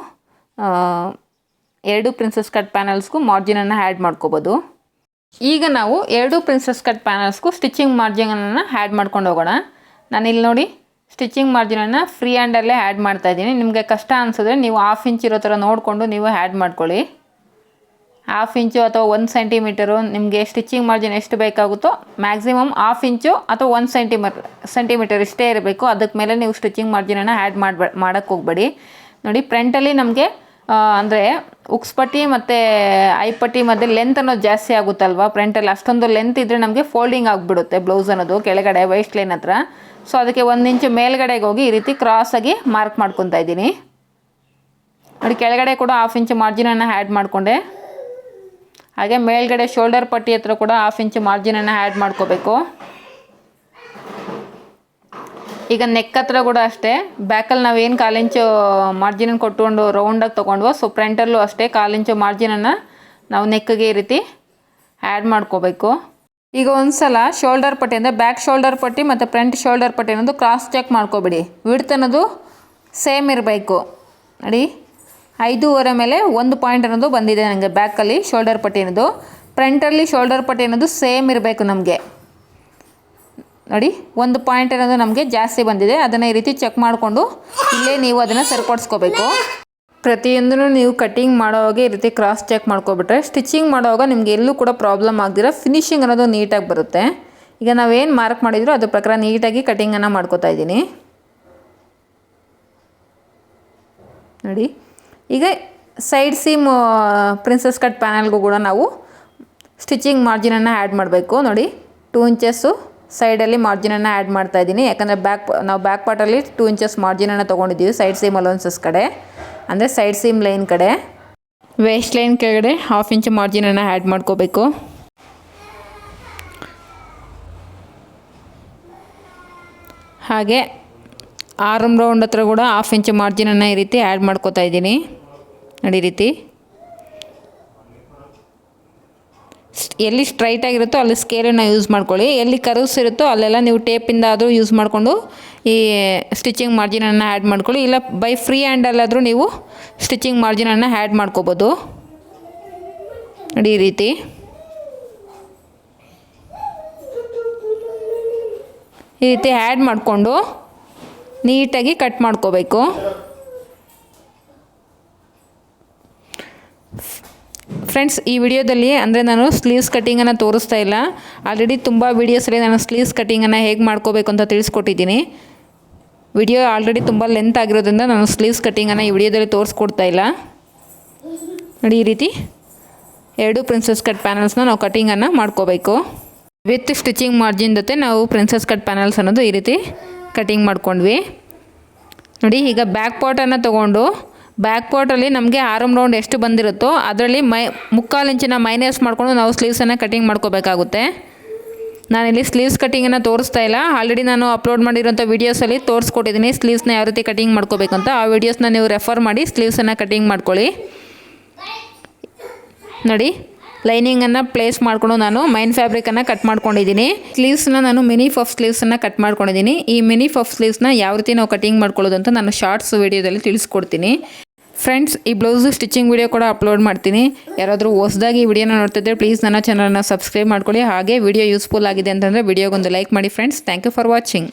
2 ಪ್ರಿನ್ಸಸ್ ಕಟ್ ಪ್ಯಾನಲ್ಸ್ಗೂ ಮಾರ್ಜಿನನ್ನು ಆ್ಯಡ್ ಮಾಡ್ಕೋಬೋದು. ಈಗ ನಾವು 2 ಪ್ರಿನ್ಸಸ್ ಕಟ್ ಪ್ಯಾನಲ್ಸ್ಗೂ ಸ್ಟಿಚಿಂಗ್ ಮಾರ್ಜಿನನ್ನು ಆ್ಯಡ್ ಮಾಡ್ಕೊಂಡು ಹೋಗೋಣ. ನಾನಿಲ್ಲಿ ನೋಡಿ ಸ್ಟಿಚಿಂಗ್ ಮಾರ್ಜಿನನ್ನು ಫ್ರೀ ಹ್ಯಾಂಡಲ್ಲೇ ಆ್ಯಡ್ ಮಾಡ್ತಾಯಿದ್ದೀನಿ. ನಿಮಗೆ ಕಷ್ಟ ಅನಿಸಿದ್ರೆ ನೀವು 1/2 ಇಂಚ್ ಇರೋ ಥರ ನೋಡಿಕೊಂಡು ನೀವು ಆ್ಯಡ್ ಮಾಡ್ಕೊಳ್ಳಿ. 1/2 ಇಂಚು ಅಥವಾ 1 ಸೆಂಟಿಮೀಟರು ನಿಮಗೆ ಸ್ಟಿಚಿಂಗ್ ಮಾರ್ಜಿನ್ ಎಷ್ಟು ಬೇಕಾಗುತ್ತೋ ಮ್ಯಾಕ್ಸಿಮಮ್ 1/2 ಇಂಚು ಅಥವಾ 1 ಸೆಂಟಿಮೀಟರ್ ಇಷ್ಟೇ ಇರಬೇಕು. ಅದಕ್ಕೆ ಮೇಲೆ ನೀವು ಸ್ಟಿಚಿಂಗ್ ಮಾರ್ಜಿನನ್ನು ಆ್ಯಡ್ ಮಾಡೋಕ್ಕೆ ಹೋಗಬೇಡಿ. ನೋಡಿ, ಫ್ರಂಟಲ್ಲಿ ನಮಗೆ ಅಂದರೆ ಉಕ್ಸ್ ಪಟ್ಟಿ ಮತ್ತು ಐಪಟ್ಟಿ ಮಧ್ಯೆ ಲೆಂತ್ ಅನ್ನೋದು ಜಾಸ್ತಿ ಆಗುತ್ತಲ್ವ. ಫ್ರಂಟಲ್ಲಿ ಅಷ್ಟೊಂದು ಲೆಂತ್ ಇದ್ದರೆ ನಮಗೆ ಫೋಲ್ಡಿಂಗ್ ಆಗಿಬಿಡುತ್ತೆ ಬ್ಲೌಸ್ ಅನ್ನೋದು ಕೆಳಗಡೆ ವೇಸ್ಟ್ ಲೈನ್ ಹತ್ರ. ಸೊ ಅದಕ್ಕೆ 1 ಇಂಚು ಮೇಲ್ಗಡೆಗೆ ಹೋಗಿ ಈ ರೀತಿ ಕ್ರಾಸಾಗಿ ಮಾರ್ಕ್ ಮಾಡ್ಕೊತಾ ಇದ್ದೀನಿ. ನೋಡಿ, ಕೆಳಗಡೆ ಕೂಡ 1/2 ಇಂಚು ಮಾರ್ಜಿನನ್ನು ಆ್ಯಡ್ ಮಾಡಿಕೊಂಡೆ. ಹಾಗೆ ಮೇಲ್ಗಡೆ ಶೋಲ್ಡರ್ ಪಟ್ಟಿ ಹತ್ರ ಕೂಡ 1/2 ಇಂಚು ಮಾರ್ಜಿನನ್ನು ಆ್ಯಡ್ ಮಾಡ್ಕೋಬೇಕು. ಈಗ ನೆಕ್ ಹತ್ರ ಕೂಡ ಅಷ್ಟೇ ಬ್ಯಾಕಲ್ಲಿ ನಾವೇನು 1/4 ಇಂಚು ಮಾರ್ಜಿನನ್ನು ಕೊಟ್ಕೊಂಡು ರೌಂಡಾಗಿ ತೊಗೊಂಡ್ವೋ ಸೊ ಫ್ರಂಟಲ್ಲೂ ಅಷ್ಟೇ 1/4 ಇಂಚು ಮಾರ್ಜಿನನ್ನು ನಾವು ನೆಕ್ಗೆ ಈ ರೀತಿ ಆ್ಯಡ್ ಮಾಡ್ಕೋಬೇಕು. ಈಗ ಒಂದು ಸಲ ಶೋಲ್ಡರ್ ಪಟ್ಟಿ ಅಂದರೆ ಬ್ಯಾಕ್ ಶೋಲ್ಡರ್ ಪಟ್ಟಿ ಮತ್ತು ಫ್ರಂಟ್ ಶೋಲ್ಡರ್ ಪಟ್ಟಿ ಅನ್ನೋದು ಕ್ರಾಸ್ ಚೆಕ್ ಮಾಡ್ಕೊಬಿಡಿ. ವಿಡ್ತ್ ಅನ್ನೋದು ಸೇಮ್ ಇರಬೇಕು. ನೋಡಿ, 5.5 ಮೇಲೆ 1 ಪಾಯಿಂಟ್ ಅನ್ನೋದು ಬಂದಿದೆ ನನಗೆ ಬ್ಯಾಕಲ್ಲಿ ಶೋಲ್ಡರ್ ಪಟ್ಟಿ ಅನ್ನೋದು. ಫ್ರಂಟಲ್ಲಿ ಶೋಲ್ಡರ್ ಪಟ್ಟಿ ಅನ್ನೋದು ಸೇಮ್ ಇರಬೇಕು ನಮಗೆ. ನೋಡಿ, 1 ಪಾಯಿಂಟ್ ಅನ್ನೋದು ನಮಗೆ ಜಾಸ್ತಿ ಬಂದಿದೆ. ಅದನ್ನು ಈ ರೀತಿ ಚೆಕ್ ಮಾಡಿಕೊಂಡು ಇಲ್ಲೇ ನೀವು ಅದನ್ನು ಸರಿಪಡಿಸ್ಕೋಬೇಕು. ಪ್ರತಿಯೊಂದನ್ನು ನೀವು ಕಟ್ಟಿಂಗ್ ಮಾಡೋವಾಗ ಈ ರೀತಿ ಕ್ರಾಸ್ ಚೆಕ್ ಮಾಡ್ಕೊಬಿಟ್ರೆ ಸ್ಟಿಚಿಂಗ್ ಮಾಡೋವಾಗ ನಿಮಗೆ ಎಲ್ಲೂ ಕೂಡ ಪ್ರಾಬ್ಲಮ್ ಆಗದಿರ ಫಿನಿಶಿಂಗ್ ಅನ್ನೋದು ನೀಟಾಗಿ ಬರುತ್ತೆ. ಈಗ ನಾವೇನು ಮಾರ್ಕ್ ಮಾಡಿದ್ರು ಅದ್ರ ಪ್ರಕಾರ ನೀಟಾಗಿ ಕಟ್ಟಿಂಗನ್ನು ಮಾಡ್ಕೋತಾ ಇದ್ದೀನಿ ನೋಡಿ. ಈಗ ಸೈಡ್ ಸೀಮ್ ಪ್ರಿನ್ಸಸ್ ಕಟ್ ಪ್ಯಾನಲ್ಗೂ ಕೂಡ ನಾವು ಸ್ಟಿಚಿಂಗ್ ಮಾರ್ಜಿನನ್ನು ಆ್ಯಡ್ ಮಾಡಬೇಕು ನೋಡಿ. 2 ಇಂಚಸ್ಸು ಸೈಡಲ್ಲಿ ಮಾರ್ಜಿನನ್ನು ಆ್ಯಡ್ ಮಾಡ್ತಾ ಇದ್ದೀನಿ. ಯಾಕಂದರೆ ನಾವು ಬ್ಯಾಕ್ ಪಾರ್ಟಲ್ಲಿ 2 ಇಂಚಸ್ ಮಾರ್ಜಿನನ್ನು ತೊಗೊಂಡಿದ್ದೀವಿ ಸೈಡ್ ಸೀಮ್ ಅಲೋನ್ಸಸ್ ಕಡೆ, ಅಂದರೆ ಸೈಡ್ ಸೀಮ್ ಲೈನ್ ಕಡೆ. ವೇಸ್ಟ್ ಲೈನ್ ಕೆಳಗಡೆ 1/2 ಇಂಚ್ ಮಾರ್ಜಿನನ್ನು ಆ್ಯಡ್ ಮಾಡ್ಕೋಬೇಕು. ಹಾಗೆ ಆರ್ಮ್ ರೌಂಡ್ ಹತ್ರ ಕೂಡ 1/2 ಇಂಚ್ ಮಾರ್ಜಿನನ್ನು ಈ ರೀತಿ ಆ್ಯಡ್ ಮಾಡ್ಕೋತಾ ಇದ್ದೀನಿ ನೋಡಿ. ಈ ರೀತಿ ಎಲ್ಲಿ ಸ್ಟ್ರೈಟ್ ಆಗಿರುತ್ತೋ ಅಲ್ಲಿ ಸ್ಕೇಲನ್ನು ಯೂಸ್ ಮಾಡ್ಕೊಳ್ಳಿ. ಎಲ್ಲಿ ಕರ್ವ್ಸ್ ಇರುತ್ತೋ ಅಲ್ಲೆಲ್ಲ ನೀವು ಟೇಪಿಂದ ಆದರೂ ಯೂಸ್ ಮಾಡಿಕೊಂಡು ಈ ಸ್ಟಿಚಿಂಗ್ ಮಾರ್ಜಿನನ್ನು ಆ್ಯಡ್ ಮಾಡ್ಕೊಳ್ಳಿ. ಇಲ್ಲ ಬೈ ಫ್ರೀ ಹ್ಯಾಂಡಲ್ಲಾದರೂ ನೀವು ಸ್ಟಿಚಿಂಗ್ ಮಾರ್ಜಿನನ್ನು ಆ್ಯಡ್ ಮಾಡ್ಕೋಬೋದು ನೋಡಿ. ಈ ರೀತಿ ಆ್ಯಡ್ ಮಾಡಿಕೊಂಡು ನೀಟಾಗಿ ಕಟ್ ಮಾಡ್ಕೋಬೇಕು. ಫ್ರೆಂಡ್ಸ್, ಈ ವಿಡಿಯೋದಲ್ಲಿ ಅಂದರೆ ನಾನು ಸ್ಲೀವ್ಸ್ ಕಟ್ಟಿಂಗನ್ನು ತೋರಿಸ್ತಾ ಇಲ್ಲ. ಆಲ್ರೆಡಿ ತುಂಬ ವೀಡಿಯೋಸಲ್ಲಿ ನಾನು ಸ್ಲೀವ್ಸ್ ಕಟ್ಟಿಂಗನ್ನು ಹೇಗೆ ಮಾಡ್ಕೋಬೇಕು ಅಂತ ತಿಳಿಸ್ಕೊಟ್ಟಿದ್ದೀನಿ. ವಿಡಿಯೋ ಆಲ್ರೆಡಿ ತುಂಬ ಲೆಂತ್ ಆಗಿರೋದ್ರಿಂದ ನಾನು ಸ್ಲೀವ್ಸ್ ಕಟ್ಟಿಂಗನ್ನು ಈ ವಿಡಿಯೋದಲ್ಲಿ ತೋರಿಸ್ಕೊಡ್ತಾ ಇಲ್ಲ ನೋಡಿ. ಈ ರೀತಿ 2 ಪ್ರಿನ್ಸಸ್ ಕಟ್ ಪ್ಯಾನಲ್ಸ್ನ ನಾವು ಕಟ್ಟಿಂಗನ್ನು ಮಾಡ್ಕೋಬೇಕು. ವಿತ್ ಸ್ಟಿಚಿಂಗ್ ಮಾರ್ಜಿನ್ ಜೊತೆ ನಾವು ಪ್ರಿನ್ಸಸ್ ಕಟ್ ಪ್ಯಾನಲ್ಸ್ ಅನ್ನೋದು ಈ ರೀತಿ ಕಟ್ಟಿಂಗ್ ಮಾಡ್ಕೊಂಡ್ವಿ ನೋಡಿ. ಈಗ ಬ್ಯಾಕ್ ಪಾರ್ಟನ್ನು ತೊಗೊಂಡು ಬ್ಯಾಕ್ ಪಾರ್ಟಲ್ಲಿ ನಮಗೆ ಆರ್ಮ್ ರೌಂಡ್ ಎಷ್ಟು ಬಂದಿರುತ್ತೋ ಅದರಲ್ಲಿ 3/4 ಇಂಚಿನ ಮೈನಸ್ ಮಾಡಿಕೊಂಡು ನಾವು ಸ್ಲೀವ್ಸನ್ನು ಕಟ್ಟಿಂಗ್ ಮಾಡ್ಕೋಬೇಕಾಗುತ್ತೆ. ನಾನಿಲ್ಲಿ ಸ್ಲೀವ್ಸ್ ಕಟ್ಟಿಂಗನ್ನು ತೋರಿಸ್ತಾ ಇಲ್ಲ. ಆಲ್ರೆಡಿ ನಾನು ಅಪ್ಲೋಡ್ ಮಾಡಿರೋಂಥ ವೀಡಿಯೋಸಲ್ಲಿ ತೋರಿಸ್ಕೊಟ್ಟಿದ್ದೀನಿ ಸ್ಲೀವ್ಸ್ನ ಯಾವ ರೀತಿ ಕಟ್ಟಿಂಗ್ ಮಾಡ್ಕೋಬೇಕಂತ. ಆ ವೀಡಿಯೋಸ್ನ ನೀವು ರೆಫರ್ ಮಾಡಿ ಸ್ಲೀವ್ಸನ್ನು ಕಟ್ಟಿಂಗ್ ಮಾಡ್ಕೊಳ್ಳಿ ನೋಡಿ. ಲೈನಿಂಗನ್ನು ಪ್ಲೇಸ್ ಮಾಡಿಕೊಂಡು ನಾನು ಮೈನ್ ಫ್ಯಾಬ್ರಿಕನ್ನು ಕಟ್ ಮಾಡ್ಕೊಂಡಿದ್ದೀನಿ. ಸ್ಲೀವ್ಸ್ನ ನಾನು ಮಿನಿ ಪಫ್ ಸ್ಲೀವ್ಸನ್ನು ಕಟ್ ಮಾಡ್ಕೊಂಡಿದ್ದೀನಿ. ಈ ಮಿನಿ ಪಫ್ ಸ್ಲೀವ್ಸ್ನ ಯಾವ ರೀತಿ ನಾವು ಕಟ್ಟಿಂಗ್ ಮಾಡ್ಕೊಳ್ಳೋದು ಅಂತ ನಾನು ಶಾರ್ಟ್ಸ್ ವೀಡಿಯೋದಲ್ಲಿ ತಿಳಿಸ್ಕೊಡ್ತೀನಿ. ಫ್ರೆಂಡ್ಸ್, ಈ ಬ್ಲೌಸು ಸ್ಟಿಚಿಂಗ್ ವಿಡಿಯೋ ಕೂಡ ಅಪ್ಲೋಡ್ ಮಾಡ್ತೀನಿ. ಯಾರಾದರೂ ಹೊಸದಾಗಿ ಈ ವಿಡಿಯೋನ ನೋಡ್ತಿದ್ದರೆ ಪ್ಲೀಸ್ ನನ್ನ ಚಾನಲನ್ನು ಸಬ್ಸ್ಕ್ರೈಬ್ ಮಾಡ್ಕೊಳ್ಳಿ. ಹಾಗೆ ವಿಡಿಯೋ ಯೂಸ್ಫುಲ್ ಆಗಿದೆ ಅಂತಂದರೆ ವಿಡಿಯೋಗೊಂದು ಲೈಕ್ ಮಾಡಿ friends. Thank you for watching.